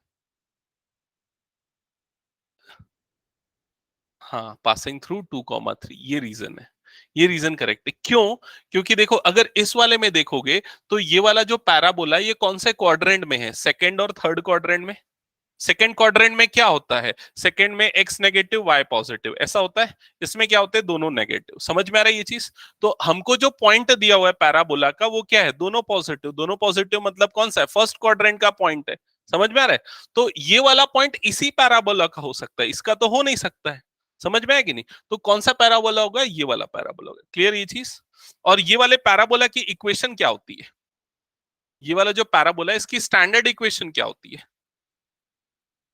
हाँ, पासिंग थ्रू 2,3, ये रीजन है। ये रीजन करेक्ट है। क्यों? क्योंकि देखो, अगर इस वाले में देखोगे तो ये वाला जो पैराबोला, ये कौन से क्वाड्रेंट में है? सेकंड और थर्ड क्वाड्रेंट में। सेकंड क्वाड्रेंट में क्या होता है? सेकंड में एक्स नेगेटिव वाई पॉजिटिव, ऐसा होता है। इसमें क्या होते हैं? दोनों नेगेटिव। समझ में आ रहा है ये चीज? तो हमको जो पॉइंट दिया हुआ है पैराबोला का, वो क्या है? दोनों पॉजिटिव। दोनों पॉजिटिव मतलब कौन सा है? फर्स्ट क्वाड्रेंट का पॉइंट है। समझ में आ रहा है? तो ये वाला पॉइंट इसी पैराबोला का हो सकता है, इसका तो हो नहीं सकता है। समझ में आया कि नहीं? तो कौन सा पैराबोला होगा? ये वाला पैराबोला होगा। क्लियर ये चीज? और ये वाले पैराबोला की इक्वेशन क्या होती है? ये वाला जो पैराबोला है, इसकी स्टैंडर्ड इक्वेशन क्या होती है?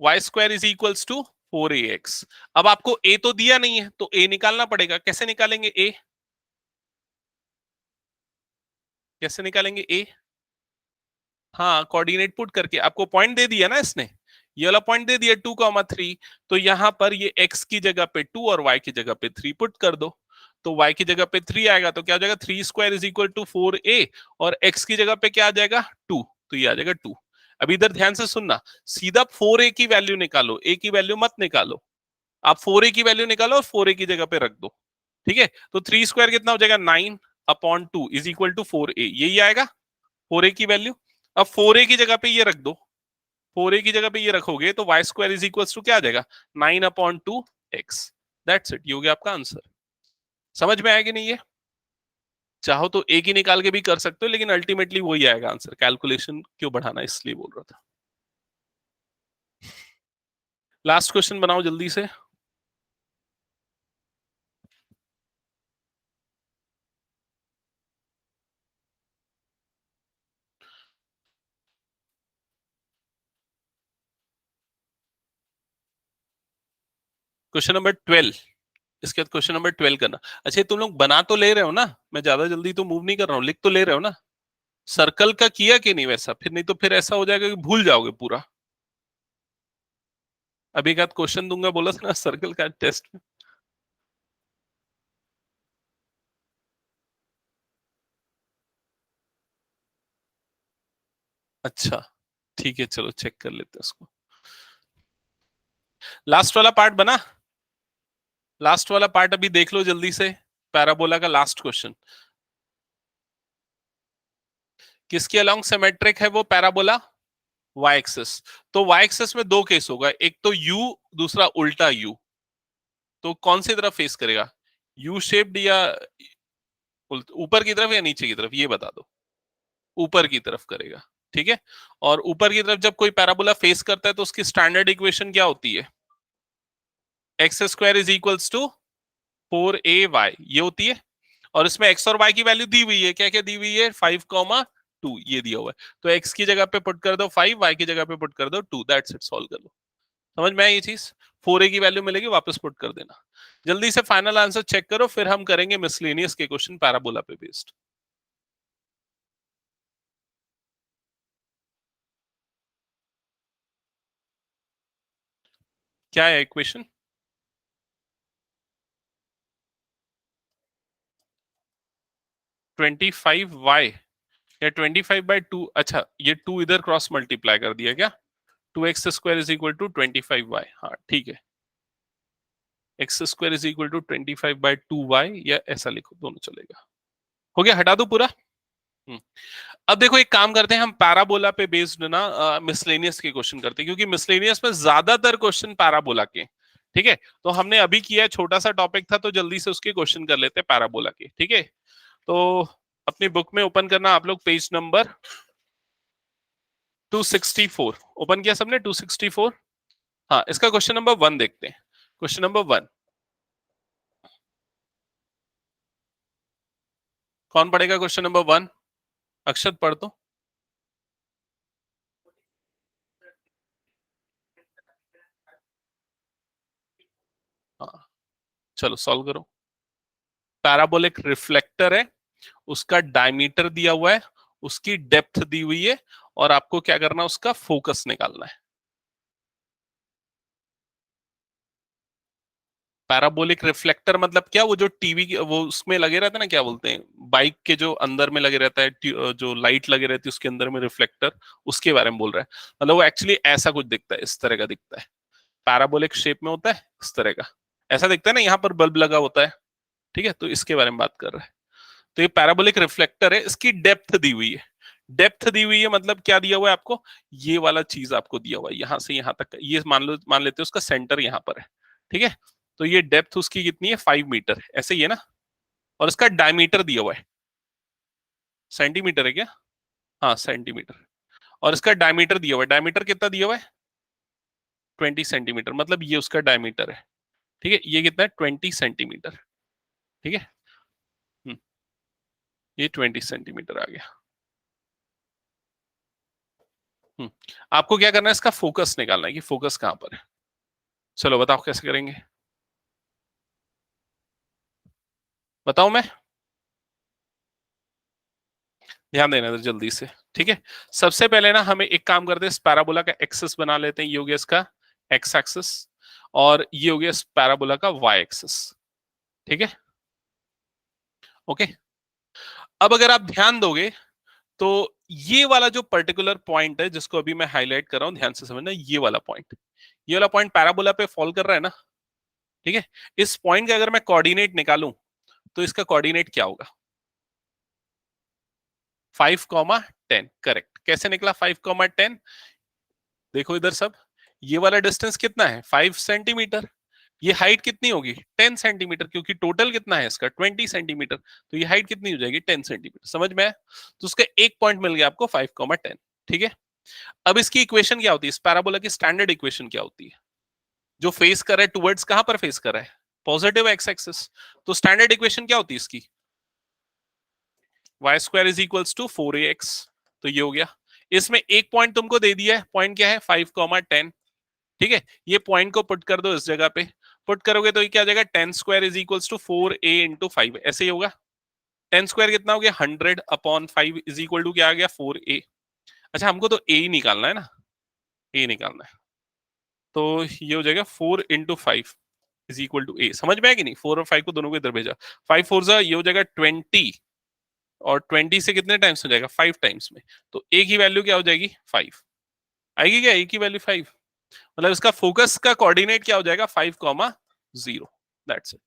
Y square is equals to 4ax। अब आपको a तो दिया नहीं है, तो a निकालना पड़ेगा। कैसे निकालेंगे a? कैसे निकालेंगे a? हाँ, कोऑर्डिनेट पुट करके। आपको पॉइंट दे दिया ना इसने, ये वाला पॉइंट दे दिया 2,3। तो यहां पर ये x की जगह पे 2 और y की जगह पे 3 पुट कर दो। तो y की जगह पे 3 आएगा, तो क्या हो जाएगा? 3 square is equal to 4a। और x की जगह पे क्या आ जाएगा? 2। तो ये आ जाएगा 2। अब इधर ध्यान से सुनना, सीधा 4a की वैल्यू निकालो, a की वैल्यू मत निकालो। आप 4a की वैल्यू निकालो और 4a की जगह पे रख दो। ठीक है? तो 3 स्क्वायर कितना हो जाएगा? 9/2 इज इक्वल टू 4a, यही आएगा 4a की वैल्यू। अब 4a की जगह पे ये रख दो। 4a की जगह पे ये रखोगे तो y square is equal to क्या आ जाएगा? 9/2x। दैट्स इट, ये हो गया आपका आंसर। समझ में आएगी नहीं ये? चाहो तो एक ही निकाल के भी कर सकते हो, लेकिन अल्टीमेटली वही आएगा आंसर। कैलकुलेशन क्यों बढ़ाना, इसलिए बोल रहा था। लास्ट क्वेश्चन बनाओ जल्दी से। Question number 12। इसके बाद क्वेश्चन नंबर 12 करना। अच्छा, तुम लोग बना तो ले रहे हो ना? मैं ज्यादा जल्दी तो मूव नहीं कर रहा हूँ, लिख तो ले रहे हो ना? सर्कल का किया कि नहीं वैसा? फिर नहीं तो फिर ऐसा हो जाएगा कि भूल जाओगे पूरा। अभी एक आध क्वेश्चन दूंगा, बोला था ना सर्कल का टेस्ट में। अच्छा, ठीक है, चलो चेक कर लेते हैं उसको। लास्ट वाला पार्ट बना? लास्ट वाला पार्ट अभी देख लो जल्दी से। पैराबोला का लास्ट क्वेश्चन। किसके अलोंग सिमेट्रिक है वो पैराबोला? Y axis. तो वाई एक्सिस में दो केस होगा, एक तो यू, दूसरा उल्टा यू। तो कौन सी तरफ फेस करेगा? यू शेप्ड या ऊपर की तरफ या नीचे की तरफ, ये बता दो। ऊपर की तरफ करेगा। ठीक है? और ऊपर की तरफ जब कोई पैराबोला फेस करता है तो उसकी स्टैंडर्ड इक्वेशन क्या होती है? X square is equals to 4ay, ये होती है। और इसमें x और y की वैल्यू दी हुई है। क्या क्या दी हुई है? 5,2 ये दिया हुआ है। तो x की जगह पे पुट कर दो 5, y की जगह पे पुट कर दो 2। दैट्स इट, सॉल्व कर लो। समझ में आई ये चीज? 4a की वैल्यू मिलेगी, वापस पुट कर देना। जल्दी से फाइनल आंसर चेक करो, फिर हम करेंगे मिसलेनियस के क्वेश्चन पैराबोला पे बेस्ड। क्या है इक्वेशन? 25y या 25/2? अच्छा, ये 2 इधर क्रॉस मल्टीप्लाई कर दिया क्या? 2x square is equal to 25y। हाँ ठीक है, x square is equal to 25/2y, या ऐसा लिखो, दोनों चलेगा। हो गया, हटा दो पूरा। हम्म। अब देखो, एक काम करते हैं हम पैराबोला पे बेस्ड ना मिसलेनियस के क्वेश्चन करते हैं, क्योंकि मिसलेनियस में ज्यादातर क्वेश्चन पैराबोला के। ठीक है? तो हमने अभी किया है, छोटा सा टॉपिक था, तो जल्दी से उसके क्वेश्चन कर लेते हैं पैराबोला के। ठीक है? तो अपनी बुक में ओपन करना आप लोग, पेज नंबर 264। ओपन किया सबने 264? हाँ, इसका क्वेश्चन नंबर 1 देखते हैं। क्वेश्चन नंबर 1 कौन पढ़ेगा? क्वेश्चन नंबर 1 अक्षत पढ़ दो। हाँ, चलो सॉल्व करो। पैराबोलिक रिफ्लेक्टर है, उसका डायमीटर दिया हुआ है, उसकी डेप्थ दी हुई है, और आपको क्या करना है? उसका फोकस निकालना है। पैराबोलिक रिफ्लेक्टर मतलब क्या, वो जो टीवी वो उसमें लगे रहते हैं ना, क्या बोलते हैं, बाइक के जो अंदर में लगे रहता है, जो लाइट लगे रहती है उसके अंदर में रिफ्लेक्टर, उसके बारे में बोल रहा है। मतलब वो एक्चुअली ऐसा कुछ दिखता है, इस तरह का दिखता है, पैराबोलिक शेप में होता है इस तरह का, ऐसा दिखता है ना, यहाँ पर बल्ब लगा होता है, ठीक है, तो इसके बारे में बात कर रहा है। तो ये पैराबोलिक रिफ्लेक्टर है, इसकी डेप्थ दी हुई है, डेप्थ दी हुई है मतलब क्या दिया हुआ है आपको, ये वाला चीज आपको दिया हुआ है, यहां से यहां तक, ये मान लेते हैं उसका सेंटर यहां पर है, ठीक है। तो ये डेप्थ उसकी कितनी है, 5 मीटर, ऐसे ही है ना, और इसका डायमीटर दिया हुआ है, सेंटीमीटर है क्या, हाँ सेंटीमीटर, और इसका डायमीटर दिया हुआ है, डायमीटर कितना दिया हुआ है, 20 सेंटीमीटर, मतलब ये उसका डायमीटर है, ठीक है, ये कितना है, 20 सेंटीमीटर, ठीक है। हम्म, ये 20 सेंटीमीटर आ गया। हम्म, आपको क्या करना है, इसका फोकस निकालना है कि फोकस कहां पर है। चलो बताओ कैसे करेंगे, बताओ मैं, ध्यान देना तो जल्दी से, ठीक है। सबसे पहले ना हमें एक काम करते हैं, इस पैराबोला का एक्सिस बना लेते हैं, ये हो गया इसका एक्स एक्सिस, और ये हो गया इस पैराबोला का वाई एक्सिस, ठीक है, ओके। अब अगर आप ध्यान दोगे तो ये वाला जो पर्टिकुलर पॉइंट है जिसको अभी मैं हाईलाइट कर रहा हूं, ध्यान से समझना, ये वाला पॉइंट पैराबोला पे फॉल कर रहा है ना, ठीक है। इस पॉइंट का अगर मैं कोऑर्डिनेट निकालूं तो इसका कोऑर्डिनेट क्या होगा, 5,10, करेक्ट। कैसे निकला 5,10, देखो इधर सब, ये वाला डिस्टेंस कितना है, 5 सेंटीमीटर, ये हाइट कितनी होगी, 10 सेंटीमीटर, क्योंकि टोटल कितना है इसका 20 सेंटीमीटर, तो ये हाइट कितनी हो जाएगी, 10 सेंटीमीटर, समझ में आया। तो उसका एक पॉइंट मिल गया आपको 5,10, ठीक है। अब इसकी इक्वेशन क्या होती है, इस पैराबोला की स्टैंडर्ड इक्वेशन क्या होती है, जो फेस कर रहा है टुवर्ड्स, कहां पर फेस कर रहा है, पॉजिटिव एक्स एक्सिस, तो स्टैंडर्ड इक्वेशन क्या होती है इसकी, y square is equals to 4ax, तो ये हो गया। इसमें एक पॉइंट तुमको दे दिया है, पॉइंट क्या है, 5,10, ठीक है। ये पॉइंट को पुट कर दो इस जगह पे, पुट करोगे तो ये क्या आ जाएगा, 10 square is equals to 4a into 5, ऐसे ही होगा। 10 स्क्वायर कितना हो गया, 100/5 इज इक्वल टू क्या आ गया, 4a। अच्छा हमको तो a ही निकालना है ना, a निकालना है, तो ये हो जाएगा 4 into 5 is equal to a, समझ में आया कि नहीं, 4 और 5 को दोनों को इधर भेजा, 5 4 ये हो जाएगा 20, और 20 से कितने टाइम्स हो जाएगा, 5 टाइम्स में, तो a की वैल्यू क्या हो जाएगी, 5 आएगी क्या, a की वैल्यू 5, मतलब इसका फोकस का कोऑर्डिनेट क्या हो जाएगा, 5,0, दैट्स इट।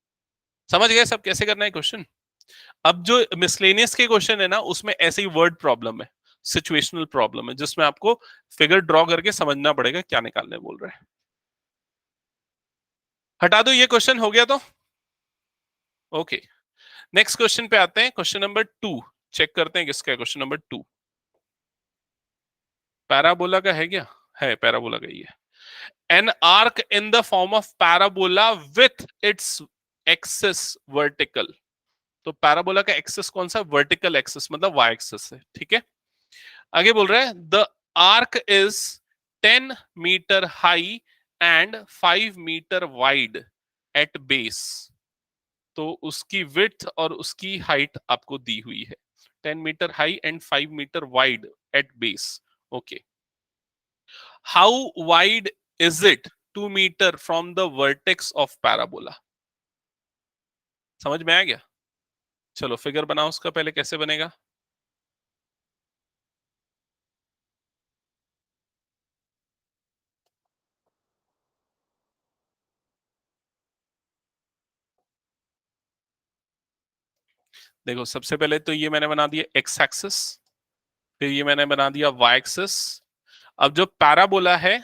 समझ गए सब कैसे करना है क्वेश्चन। अब जो मिसलेनियस के क्वेश्चन है ना, उसमें ऐसे ही वर्ड प्रॉब्लम है, सिचुएशनल प्रॉब्लम है, जिसमें आपको फिगर ड्रॉ करके समझना पड़ेगा क्या निकालने बोल रहे हैं। हटा दो, ये क्वेश्चन हो गया तो ओके। नेक्स्ट क्वेश्चन पे आते हैं, क्वेश्चन नंबर 2, चेक करते हैं किसका है, क्वेश्चन नंबर 2 पैराबोला का है क्या, है पैराबोला का ही है। An arc in the form of parabola with its axis vertical, तो पैराबोला का एक्सिस कौन सा, वर्टिकल एक्सिस मतलब वाई एक्सिस है, ठीक है। आगे बोल रहा है the arc is 10 meter high and 5 meter wide at base, तो उसकी विड्थ और उसकी हाइट आपको दी हुई है, 10 meter high and 5 meter wide at base, okay. How wide is it 2 meter from the vertex of parabola, समझ में आ गया। चलो फिगर बनाओ उसका, पहले कैसे बनेगा, देखो सबसे पहले तो ये मैंने बना दिया एक्स एक्सिस, फिर ये मैंने बना दिया वाई एक्सिस। अब जो पैराबोला है,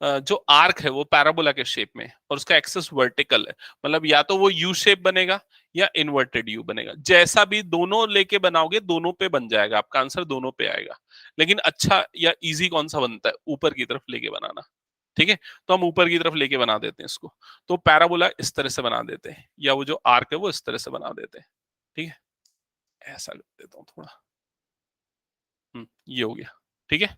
जो आर्क है वो पैराबोला के शेप में और उसका एक्सिस वर्टिकल है, मतलब या तो वो यू शेप बनेगा या इन्वर्टेड यू बनेगा, जैसा भी दोनों लेके बनाओगे दोनों पे बन जाएगा, आपका आंसर दोनों पे आएगा। लेकिन अच्छा या इजी कौन सा बनता है, ऊपर की तरफ लेके बनाना, ठीक है। तो हम ऊपर की तरफ लेके बना देते हैं इसको, तो पैराबोला इस तरह से बना देते हैं, या वो जो आर्क है वो इस तरह से बना देते हैं, ठीक है, ऐसा कर देता हूँ थोड़ा। ये हो गया, ठीक है,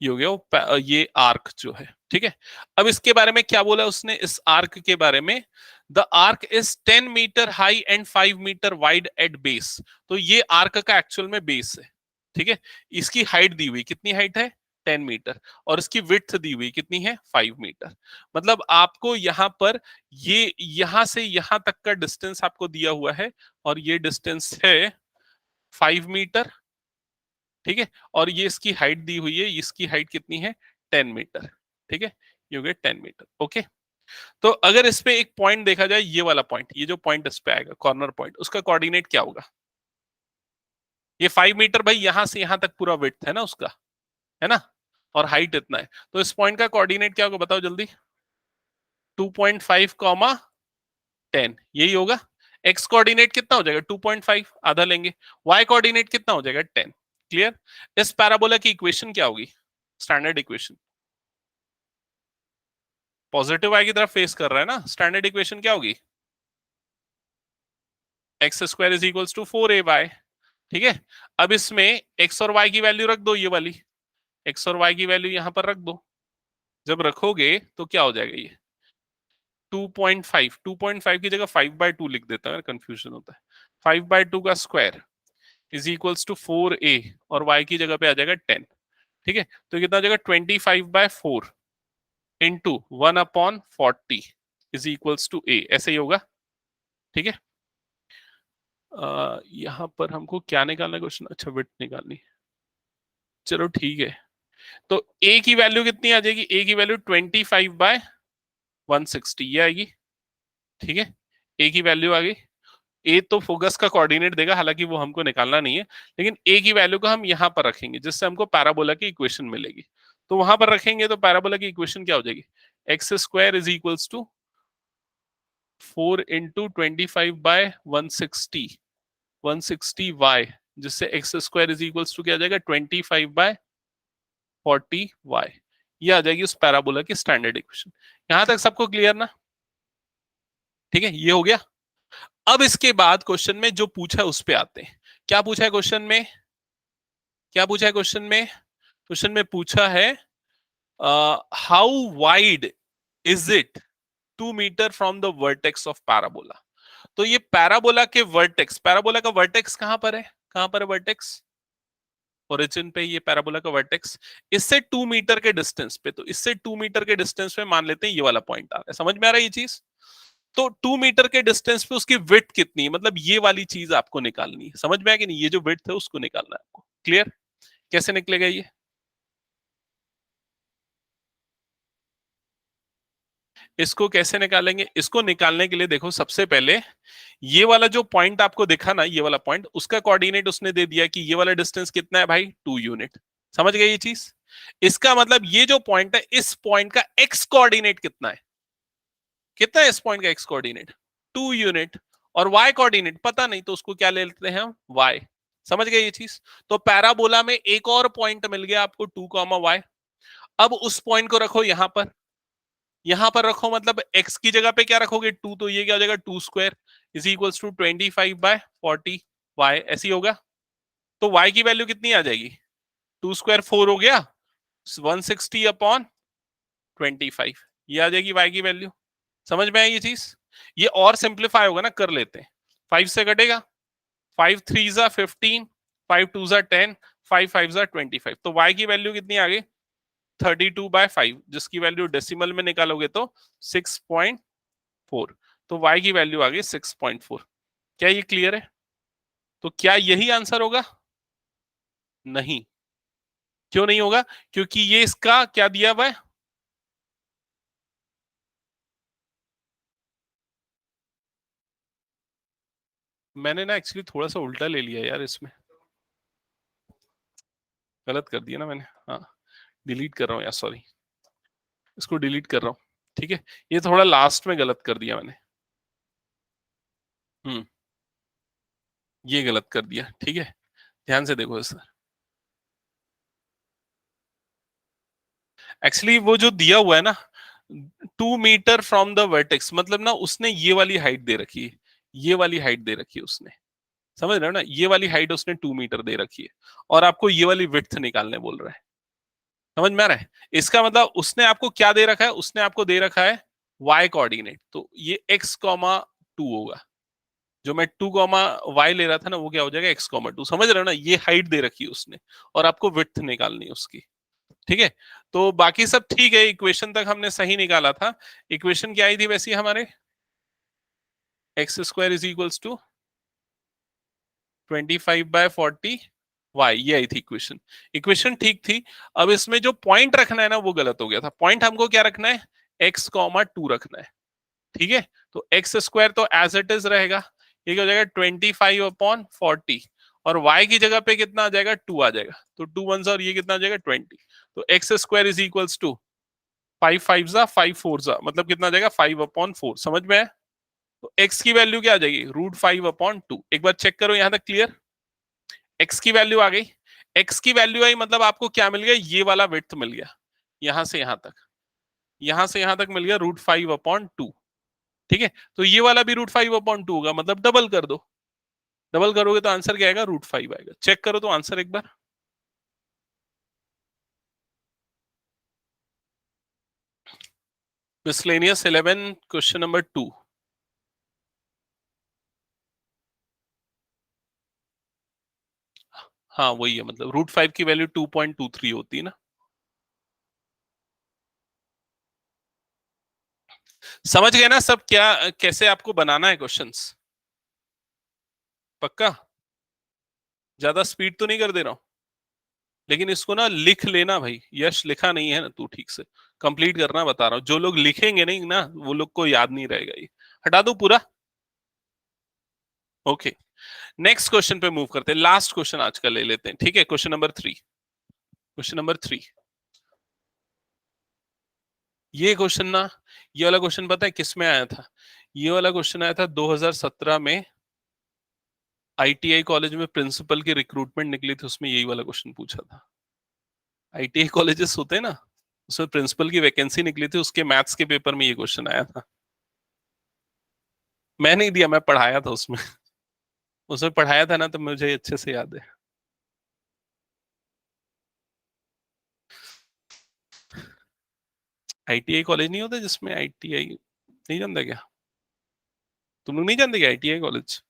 ये हो गया ये आर्क जो है, ठीक है। अब इसके बारे में क्या बोला उसने, इस आर्क के बारे में, the arc is 10 meter high and 5 meter wide at base, तो ये आर्क का एक्चुअल में बेस है, ठीक है। इसकी हाइट दी हुई, कितनी हाइट है, 10 मीटर, और इसकी विड्थ दी हुई कितनी है 5 मीटर। मतलब आपको यहाँ पर ये यहां से यहां तक का डिस्टेंस आपको दिया हुआ है, और ये डिस्टेंस है 5 मीटर, ठीक है, और ये इसकी हाइट दी हुई है, इसकी हाइट कितनी है 10 मीटर, ठीक है, यू गेट 10 मीटर। ओके, तो अगर इस पे एक पॉइंट देखा जाए, ये वाला पॉइंट, ये जो पॉइंट इस पे आएगा कॉर्नर पॉइंट, उसका कोऑर्डिनेट क्या होगा? ये 5 मीटर भाई यहां से यहां तक पूरा विड्थ है ना उसका, है ना, और हाइट इतना है, तो इस पॉइंट का कोऑर्डिनेट क्या होगा बताओ जल्दी? 2.5 कॉमा 10, यही होगा। एक्स कोऑर्डिनेट कितना हो जाएगा 2.5, आधा लेंगे। वाई कोऑर्डिनेट कितना हो जाएगा 10। क्लियर? इस पैराबोला की इक्वेशन क्या होगी? स्टैंडर्ड इक्वेशन पॉजिटिव वाई की तरफ फेस कर रहा है ना, स्टैंडर्ड इक्वेशन क्या होगी? X square is equals to 4ay। ठीक है, अब इसमें एक्स और वाई की वैल्यू रख दो, ये वाली एक्स और वाई की वैल्यू यहां पर रख दो। जब रखोगे तो क्या हो जाएगा? ये 2.5, 2.5 की जगह 5/2 लिख देता है, कंफ्यूजन होता है। 5/2 का square is equals to 4a, और y की जगह पे आ जाएगा 10। ठीक है, तो कितना हो जाएगा 25/4 into 1/40 is equals to a, ऐसे ही होगा। ठीक है, यहां पर हमको क्या निकालना है क्वेश्चन? अच्छा, विड्थ निकालनी। चलो ठीक है, तो a की वैल्यू कितनी आ जाएगी? a की वैल्यू 25/160 ये आएगी। ठीक है, a की वैल्यू आ गई। ए तो फोकस का कोऑर्डिनेट देगा, हालांकि वो हमको निकालना नहीं है, लेकिन ए की वैल्यू को हम यहां पर रखेंगे जिससे हमको पैराबोला की इक्वेशन मिलेगी। तो वहां पर रखेंगे तो पैराबोला की इक्वेशन क्या हो जाएगी? X square is equals to 4 into 25/160 जिससे x square is equals to क्या आ जाएगा 25/40y। ये आ जाएगी उस पैराबोला की स्टैंडर्ड इक्वेशन। यहां तक सबको क्लियर ना? ठीक है, ये हो गया। अब इसके बाद क्वेश्चन में जो पूछा है उस पे आते हैं। क्या पूछा है क्वेश्चन में? क्या पूछा है क्वेश्चन में? क्वेश्चन में पूछा है how wide is it 2 meter from the vertex of parabola. तो ये पैराबोला के वर्टेक्स, पैराबोला का वर्टेक्स कहां पर है? कहां पर है वर्टेक्स? ओरिजिन पे ये पैराबोला का वर्टेक्स, इससे 2 मीटर के डिस्टेंस पे, तो इससे 2 मीटर के डिस्टेंस पे मान लेते हैं ये वाला पॉइंट आ रहा है। समझ में आ रहा है ये चीज? तो 2 मीटर के डिस्टेंस पे उसकी विड्थ कितनी है, मतलब ये वाली चीज आपको निकालनी है। समझ में आया कि नहीं? ये जो विड्थ है उसको निकालना है आपको। क्लियर? कैसे निकलेगा ये? इसको कैसे निकालेंगे? इसको निकालने के लिए देखो, सबसे पहले ये वाला जो पॉइंट आपको दिखा ना, ये वाला पॉइंट, उसका कोऑर्डिनेट उसने दे दिया कि ये वाला डिस्टेंस कितना है भाई 2 यूनिट। समझ गए ये चीज? इसका मतलब ये जो पॉइंट है, इस पॉइंट का एक्स कोऑर्डिनेट कितना है? कितना है इस पॉइंट का एक्स कोऑर्डिनेट? 2 यूनिट। और वाई कोऑर्डिनेट पता नहीं, तो उसको क्या ले लेते हैं हम? वाई। समझ गए ये चीज? तो पैराबोला में एक और पॉइंट मिल गया आपको 2, y। अब उस पॉइंट को रखो यहां पर, यहां पर रखो, मतलब x की जगह पे क्या रखोगे 2, तो ये क्या हो जाएगा 2 square is equals to 25/40y, ऐसी होगा। तो y की वैल्यू कितनी आ जाएगी? 2 स्क्वायर 4 हो गया, 160/25, ये आ जाएगी y की वैल्यू। समझ में आई ये चीज? ये और सिंप्लीफाई होगा ना, कर लेते हैं। 5 से कटेगा, 5 3 15, 5 2 10, 5 5 25, तो y की वैल्यू कितनी आ गई? 32/5, जिसकी वैल्यू डेसिमल में निकालोगे तो 6.4, तो y की वैल्यू आ गई 6.4। क्या ये क्लियर है? तो क्या यही आंसर होगा? नहीं। क्यों नहीं होगा? क्योंकि ये इसका क्या दिया हुआ है? मैंने ना एक्चुअली थोड़ा सा उल्टा ले लिया यार, इसमें गलत कर दिया ना मैंने। हाँ, डिलीट कर रहा हूँ यार, सॉरी, इसको डिलीट कर रहा हूँ। ठीक है, ये थोड़ा लास्ट में गलत कर दिया मैंने। हम्म, ये गलत कर दिया। ठीक है, ध्यान से देखो सर। एक्चुअली वो जो दिया हुआ है ना 2 मीटर फ्रॉम द वर्टेक्स, मतलब ना उसने ये वाली हाइट दे रखी है, ये वाली हाइट दे रखी है उसने। समझ रहे हो ना? ये वाली हाइट उसने 2 मीटर दे रखी है, और आपको ये वाली विड्थ निकालने बोल रहा है। समझ में आ रहा है? इसका मतलब उसने आपको क्या दे रखा है? उसने आपको दे रखा है y कोऑर्डिनेट, तो ये x,2 होगा। जो मैं 2, y ले रहा था ना, वो क्या हो जाएगा x,2। समझ रहे हो ना? ये हाइट दे रखी है उसने, और आपको विड्थ निकालनी है उसकी। ठीक है, तो बाकी सब ठीक है, इक्वेशन तक हमने सही निकाला था। इक्वेशन क्या आई थी वैसी हमारे, x square is equals to 25/40 y, ये आई थी इक्वेशन। इक्वेशन ठीक थी। अब इसमें जो पॉइंट रखना है ना वो गलत हो गया था। पॉइंट हमको क्या रखना है, x, 2 रखना है। ठीक है, तो एक्स स्क्वायर तो एज इट इज रहेगा, ये क्या हो जाएगा 25/40, और y की जगह पे कितना आ जाएगा, 2 आ जाएगा, तो 2 वन और ये कितना आ जाएगा 20। तो x square is equals to 5 5 5 4 मतलब कितना आ जाएगा 5/4। समझ में है? तो x की वैल्यू क्या आ जाएगी, √5/2। एक बार चेक करो यहां तक, क्लियर? x की वैल्यू आ गई, x की वैल्यू आई मतलब आपको क्या मिल गया, ये वाला विड्थ मिल गया, यहां से यहां तक, यहां से यहां तक मिल गया √5/2। ठीक है, तो ये वाला भी √5/2 होगा, मतलब डबल कर दो। डबल करोगे तो आंसर क्या आएगा, √5 आएगा। चेक करो तो आंसर एक बार। Miscellaneous 11 question number 2। हाँ वही है, मतलब √5 की वैल्यू 2.23 होती है ना। समझ गए ना सब, क्या कैसे आपको बनाना है क्वेश्चंस? पक्का? ज्यादा स्पीड तो नहीं कर दे रहा हूं? लेकिन इसको ना लिख लेना भाई, यश लिखा नहीं है ना तू ठीक से, कंप्लीट करना बता रहा हूँ। जो लोग लिखेंगे नहीं ना वो लोग को याद नहीं रहेगा ये। हटा दो पूरा। ओके, नेक्स्ट क्वेश्चन पे मूव करते हैं। लास्ट क्वेश्चन आज का ले लेते हैं, ठीक है? Question number 3। क्वेश्चन नंबर 3, ये क्वेश्चन ना, ये वाला क्वेश्चन पता है किस में आया था? ये वाला क्वेश्चन आया था 2017 में, आईटीआई कॉलेज में प्रिंसिपल की रिक्रूटमेंट निकली थी, उसमें यही वाला क्वेश्चन पूछा था। आईटीआई कॉलेजेस होते हैं ना, उसमें प्रिंसिपल की वैकेंसी निकली थी, उसके मैथ्स के पेपर में ये क्वेश्चन आया था। मैं नहीं दिया, मैं पढ़ाया था उसमें। उसमें पढ़ाया था ना, तो मुझे अच्छे से याद है। आईटीआई कॉलेज नहीं होता जिसमें आईटीआई, नहीं जानता क्या? तुम लोग नहीं जानते क्या आईटीआई कॉलेज?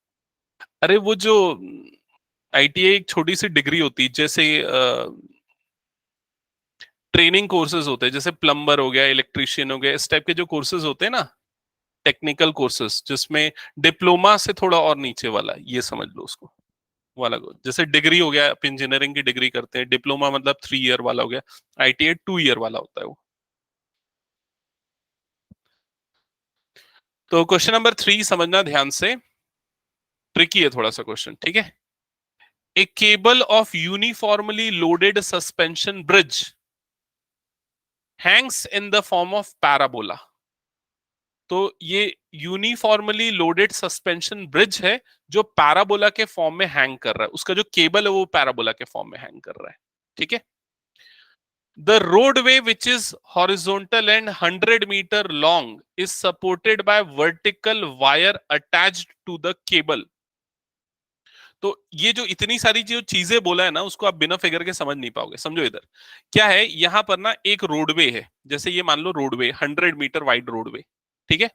अरे वो जो आईटीआई एक छोटी सी डिग्री होती है, जैसे ट्रेनिंग कोर्सेज होते हैं, जैसे प्लम्बर हो गया, इलेक्ट्रिशियन हो गया, इस टाइप के जो कोर्सेज होते हैं ना, टेक्निकल कोर्सेज, जिसमें डिप्लोमा से थोड़ा और नीचे वाला, ये समझ लो उसको। वाला जैसे डिग्री हो गया, आप इंजीनियरिंग की डिग्री करते हैं, डिप्लोमा मतलब 3 ईयर वाला हो गया, आईटीआई 2 ईयर वाला होता है वो। तो क्वेश्चन नंबर 3 समझना ध्यान से, ट्रिकी है थोड़ा सा क्वेश्चन, ठीक है? A cable of uniformly loaded suspension bridge hangs in the form of parabola. तो ये यूनिफॉर्मली लोडेड सस्पेंशन ब्रिज है जो पैराबोला के फॉर्म में हैंग कर रहा है, उसका जो केबल है वो पैराबोला के फॉर्म में हैंग कर रहा है। ठीक है, the roadway which is horizontal and 100 meter long is supported by vertical wire attached to the cable. तो ये जो इतनी सारी जो चीजें बोला है ना, उसको आप बिना फिगर के समझ नहीं पाओगे। समझो इधर क्या है, यहां पर ना एक रोडवे है, जैसे ये मान लो रोडवे 100 मीटर वाइड रोडवे, ठीक है?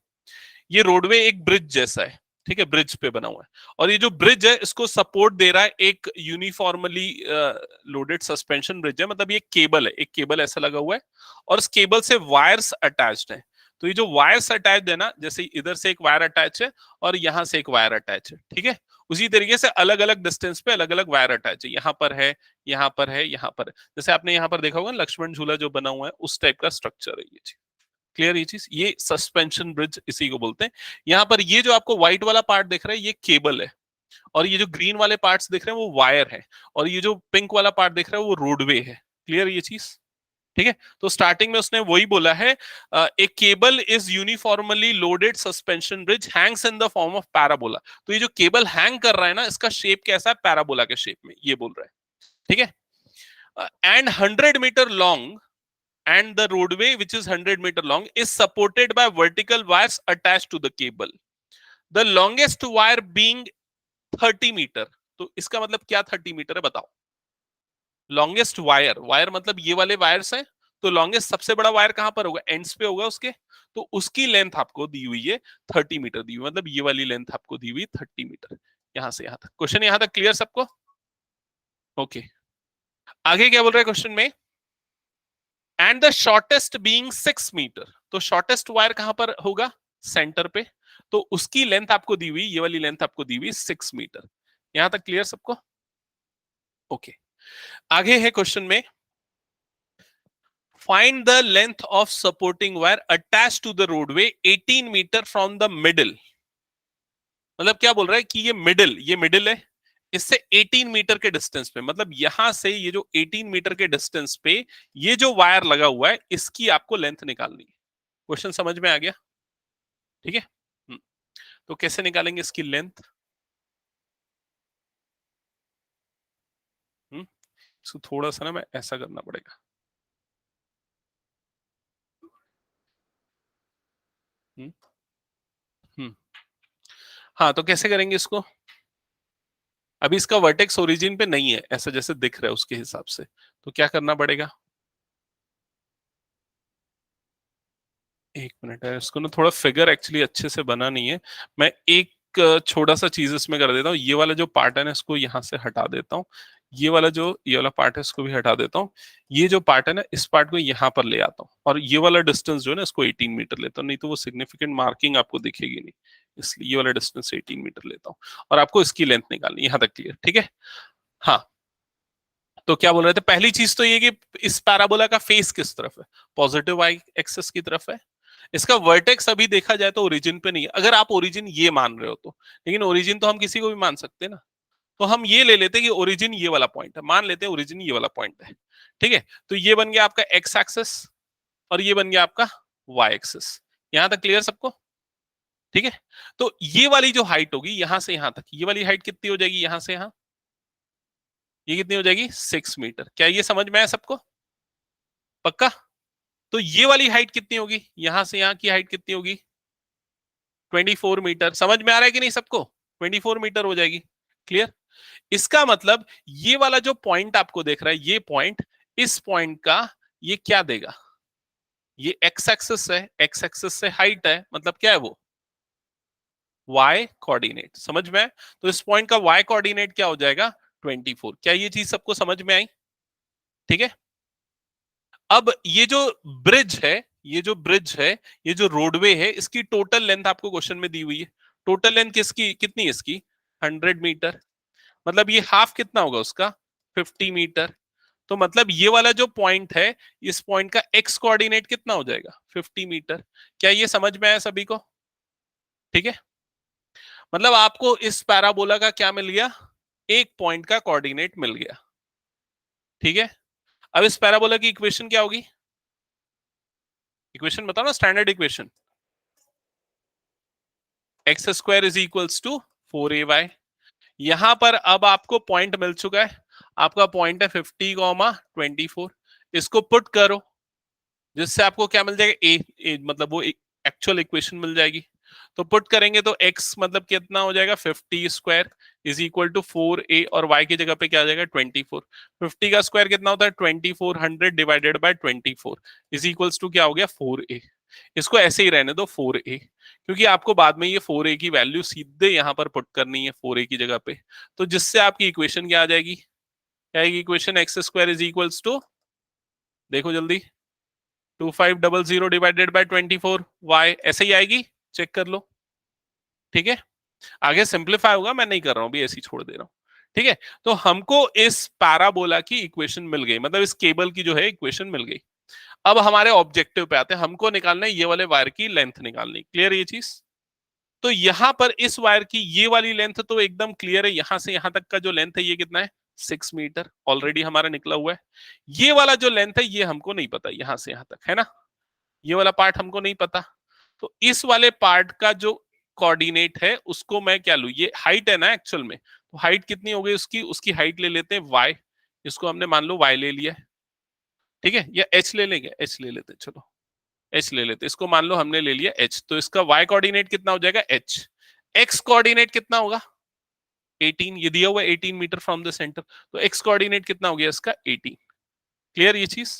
ये रोडवे एक ब्रिज जैसा है, ठीक है? ब्रिज पे बना हुआ है, और ये जो ब्रिज है इसको सपोर्ट दे रहा है एक यूनिफॉर्मली लोडेड सस्पेंशन ब्रिज है, मतलब ये केबल है, एक केबल ऐसा लगा हुआ है, और इस केबल से वायर्स अटैच्ड है। तो ये जो वायर्स अटैच्ड है ना, जैसे इधर से एक वायर अटैच है और यहां से एक वायर अटैच है, ठीक है? उसी तरीके से अलग अलग डिस्टेंस पे अलग अलग वायर अटैच है, यहाँ पर है, यहाँ पर है, यहाँ पर है। जैसे आपने यहाँ पर देखा होगा लक्ष्मण झूला जो बना हुआ है, उस टाइप का स्ट्रक्चर है ये चीज। क्लियर ये चीज? ये सस्पेंशन ब्रिज इसी को बोलते हैं। यहाँ पर ये जो आपको व्हाइट वाला पार्ट दिख रहा है ये केबल है, और ये जो ग्रीन वाले पार्ट्स दिख रहे हैं वो वायर है, और ये जो पिंक वाला पार्ट दिख रहा है वो रोडवे है। क्लियर ये चीज? ठीक है, तो स्टार्टिंग में उसने वही बोला है, a cable is uniformly loaded suspension bridge hangs in the form of parabola. तो ये जो केबल हैंग कर रहा है ना, इसका शेप कैसा है, पैराबोला के शेप में, ये बोल रहा है। ठीक है, and 100 meter long and the roadway which is 100 meter long is supported by vertical wires attached to the cable, the longest wire being 30 meter. तो इसका मतलब क्या 30 मीटर है बताओ? लॉन्गेस्ट वायर, वायर मतलब ये वाले वायर्स हैं, तो लॉन्गेस्ट सबसे बड़ा वायर कहां पर होगा, एंड्स पे होगा उसके, तो उसकी लेंथ आपको दी हुई है 30 मीटर दी हुई, मतलब ये वाली लेंथ आपको दी हुई 30 मीटर, यहां से यहां तक। क्वेश्चन यहां तक क्लियर सबको? ओके, आगे क्या बोल रहा है क्वेश्चन में? And the shortest being 6 meter. तो शॉर्टेस्ट वायर कहां पर होगा? सेंटर पे। तो उसकी लेंथ आपको दी हुई, ये वाली लेंथ आपको दी हुई 6 मीटर। यहां तक क्लियर सबको? ओके। आगे है क्वेश्चन में, find the length of supporting wire attach to the roadway 18 meter from the middle. मतलब क्या बोल रहा है कि ये मिडिल है, इससे 18 मीटर के डिस्टेंस पे, मतलब यहां से ये जो 18 मीटर के डिस्टेंस पे ये जो वायर लगा हुआ है, इसकी आपको लेंथ निकालनी है। क्वेश्चन समझ में आ गया? ठीक है। तो कैसे निकालेंगे इसकी लेंथ? इसको थोड़ा सा ना मैं ऐसा करना पड़ेगा। हम्म हम्म हाँ, तो कैसे करेंगे इसको? अभी इसका वर्टेक्स ओरिजिन पे नहीं है, ऐसा जैसे दिख रहा है उसके हिसाब से, तो क्या करना पड़ेगा? एक मिनट है, इसको ना थोड़ा फिगर एक्चुअली अच्छे से बना नहीं है। मैं एक छोटा सा चीज इसमें कर देता हूँ, ये वाला जो पार्ट है ना इसको यहाँ से हटा देता हूँ। ये वाला पार्ट है इसको भी हटा देता हूँ। ये जो पार्ट है ना, इस पार्ट को यहाँ पर ले आता हूँ, और ये वाला डिस्टेंस जो है ना इसको 18 मीटर लेता हूँ, नहीं तो वो सिग्निफिकेंट मार्किंग आपको दिखेगी नहीं। इसलिए ये वाला डिस्टेंस 18 मीटर लेता हूँ, और आपको इसकी लेंथ निकालनी है। यहाँ तक क्लियर? ठीक है। हाँ, तो क्या बोल रहे थे? पहली चीज तो ये कि इस पैराबोला का फेस किस तरफ है? पॉजिटिव वाई एक्सिस की तरफ है। इसका वर्टेक्स अभी देखा जाए तो ओरिजिन पे नहीं है, अगर आप ओरिजिन ये मान रहे हो तो। लेकिन ओरिजिन तो हम किसी को भी मान सकते हैं ना। तो हम ये ले लेते हैं कि ओरिजिन ये वाला पॉइंट है, मान लेते हैं ओरिजिन ये वाला पॉइंट है। ठीक है। तो ये बन गया आपका एक्स एक्सिस, और ये बन गया आपका वाई एक्सिस। यहां तक क्लियर सबको? ठीक है। तो ये वाली जो हाइट होगी यहां से यहां तक, ये वाली हाइट कितनी हो जाएगी यहां से यहां? ये कितनी हो जाएगी? 6 मीटर। क्या ये समझ में आया सबको? पक्का? तो ये वाली हाइट कितनी होगी? यहां से यहां की हाइट कितनी होगी? 24 मीटर। समझ में आ रहा है कि नहीं सबको? 24 मीटर हो जाएगी। क्लियर? इसका मतलब ये वाला जो पॉइंट आपको देख रहा है, ये पॉइंट, इस पॉइंट का ये क्या देगा? ये एक्स एक्सिस है, एक्स एक्सिस से हाइट है, मतलब क्या है वो? Y coordinate. समझ में? तो इस पॉइंट का वाई कोऑर्डिनेट क्या हो जाएगा? 24। क्या ये चीज सबको समझ में आई? ठीक है। अब ये जो ब्रिज है, ये जो ब्रिज है, ये जो रोडवे है, इसकी टोटल लेंथ आपको क्वेश्चन में दी हुई है। टोटल लेंथ किसकी कितनी है इसकी? 100 मीटर। मतलब ये हाफ कितना होगा उसका? 50 मीटर। तो मतलब ये वाला जो पॉइंट है, इस पॉइंट का एक्स कोऑर्डिनेट कितना हो जाएगा? 50 मीटर। क्या ये समझ में आया सभी को? ठीक है। मतलब आपको इस पैराबोला का क्या मिल गया? एक पॉइंट का कोऑर्डिनेट मिल गया। ठीक है। अब इस पैराबोला की इक्वेशन क्या होगी? इक्वेशन बताओ ना, standard equation. X square is equals to 4ay। यहां पर अब आपको पॉइंट मिल चुका है। आपका पॉइंट है 50,24। इसको पुट करो, जिससे आपको क्या मिल जाएगा? ए मतलब वो एक्चुअल इक्वेशन मिल जाएगी। तो पुट करेंगे तो x मतलब कितना हो जाएगा? 50 square is equal to 4a, और y की जगह पे क्या आ जाएगा? 24। 50 का स्क्वायर कितना होता है? 2400 divided by 24 is equals to क्या हो गया? 4a। इसको ऐसे ही रहने दो 4a, क्योंकि आपको बाद में ये 4a की वैल्यू सीधे यहां पर पुट करनी है 4a की जगह पे। तो जिससे आपकी इक्वेशन क्या आ जाएगी? क्या आएगी equation? X square is equals to, देखो जल्दी, 2500 डिवाइडेड बाय 24y, ऐसे ही आएगी। चेक कर लो। ठीक है। आगे सिंप्लीफाई होगा, मैं नहीं कर रहा हूं अभी, ऐसे ही छोड़ दे रहा हूं। ठीक है। तो हमको इस पैराबोला की इक्वेशन मिल गई, मतलब इस केबल की जो है इक्वेशन मिल गई। अब हमारे ऑब्जेक्टिव पे आते हैं, हमको निकालना है ये वाले वायर की लेंथ निकालनी। क्लियर ये चीज? तो यहां पर इस वायर की ये वाली लेंथ तो एकदम क्लियर है, यहां से यहां तक का जो लेंथ है ये कितना है? 6 मीटर ऑलरेडी हमारा निकला हुआ है। ये वाला जो लेंथ है ये हमको नहीं पता, यहां से यहां तक है ना, ये वाला पार्ट हमको नहीं पता। तो इस वाले पार्ट का जो कोऑर्डिनेट है उसको मैं क्या लू? ये हाइट है ना एक्चुअल में, तो हाइट कितनी हो गई उसकी? उसकी हाइट ले लेते हैं y। इसको हमने मान लो y ले लिया है। ठीक है। या h ले लेंगे? h ले लेते हैं, चलो h ले लेते हैं। इसको मान लो हमने ले लिया h, तो इसका y कोऑर्डिनेट कितना हो जाएगा? h। x कोऑर्डिनेट कितना होगा? 18। ये दिया हुआ है 18 मीटर फ्रॉम द सेंटर, तो x कोऑर्डिनेट कितना हो गया इसका? 18। क्लियर ये चीज?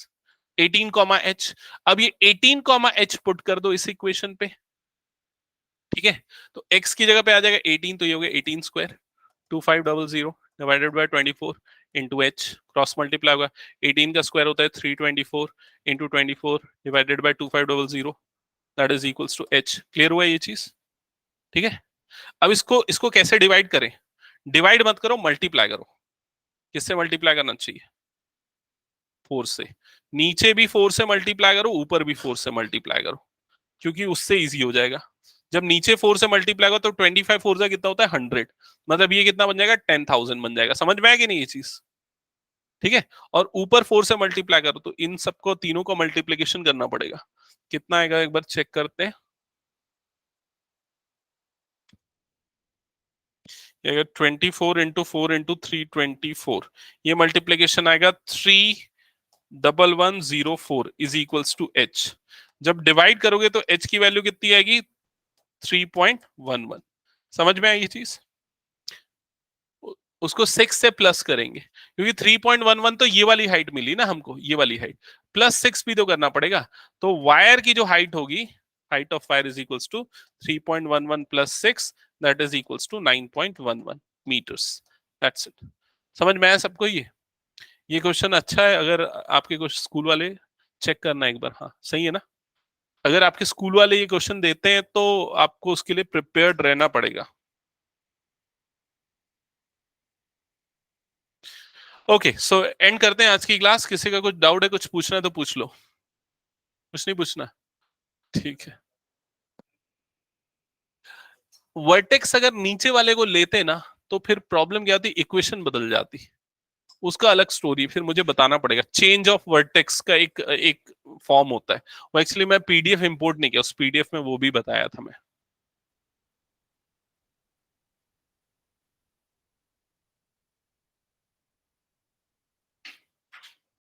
18 कॉमा h। अब ये 18 कॉमा h पुट कर दो इस इक्वेशन पे। ठीक है। तो x की जगह पे आ जाएगा 18, तो ये हो गया 18 square 2500 divided by 24 into h, cross multiply होगा, 18 का स्क्वायर होता है 324 into 24 divided by 2500, that is equals to h. Clear हुआ ये चीज? ठीक है। अब इसको इसको कैसे डिवाइड करें? डिवाइड मत करो, मल्टीप्लाई करो। किससे मल्टीप्लाई करना चाहिए? 4 से। नीचे भी 4 से मल्टीप्लाई करो, ऊपर भी 4 से मल्टीप्लाई करो, क्योंकि उससे इजी हो जाएगा। जब नीचे 4 से मल्टीप्लाई करो तो 25 4 से कितना होता है 100, मतलब ये कितना बन जाएगा 10,000 बन जाएगा। समझ में आया कि नहीं ये चीज? ठीक है। और ऊपर 4 से मल्टीप्लाई करो तो इन सबको तीनों को मल्टीप्लीकेशन करना पड़ेगा। कितना आएगा एक बार चेक करते हैं। अगर 24 इंटू 4 इंटू 324, ये मल्टीप्लीकेशन आएगा 31104 इज इक्वल्स टू एच। जब डिवाइड करोगे तो एच की वैल्यू कितनी आएगी? 3.11। समझ में आई ये चीज? उसको 6 से प्लस करेंगे, क्योंकि 3.11 तो ये वाली हाइट मिली ना हमको, ये वाली हाइट, प्लस 6 भी तो करना पड़ेगा। तो वायर की जो हाइट होगी, height of wire is equals to 3.11 plus 6, that is equals to 9.11 meters. That's it. समझ में आया सबको? ये क्वेश्चन अच्छा है। अगर आपके कुछ स्कूल वाले चेक करना एक बार, हाँ सही है ना? अगर आपके स्कूल वाले ये क्वेश्चन देते हैं तो आपको उसके लिए प्रिपेयर्ड रहना पड़ेगा। ओके, सो एंड करते हैं आज की क्लास। किसी का कुछ डाउट है, कुछ पूछना है तो पूछ लो। कुछ नहीं पूछना? ठीक है। वर्टेक्स अगर नीचे वाले को लेते ना तो फिर प्रॉब्लम क्या होती, इक्वेशन बदल जाती। उसका अलग स्टोरी फिर मुझे बताना पड़ेगा। चेंज ऑफ वर्टेक्स का एक एक फॉर्म होता है, वो एक्चुअली मैं पीडीएफ इंपोर्ट नहीं किया, उस पीडीएफ में वो भी बताया था मैं।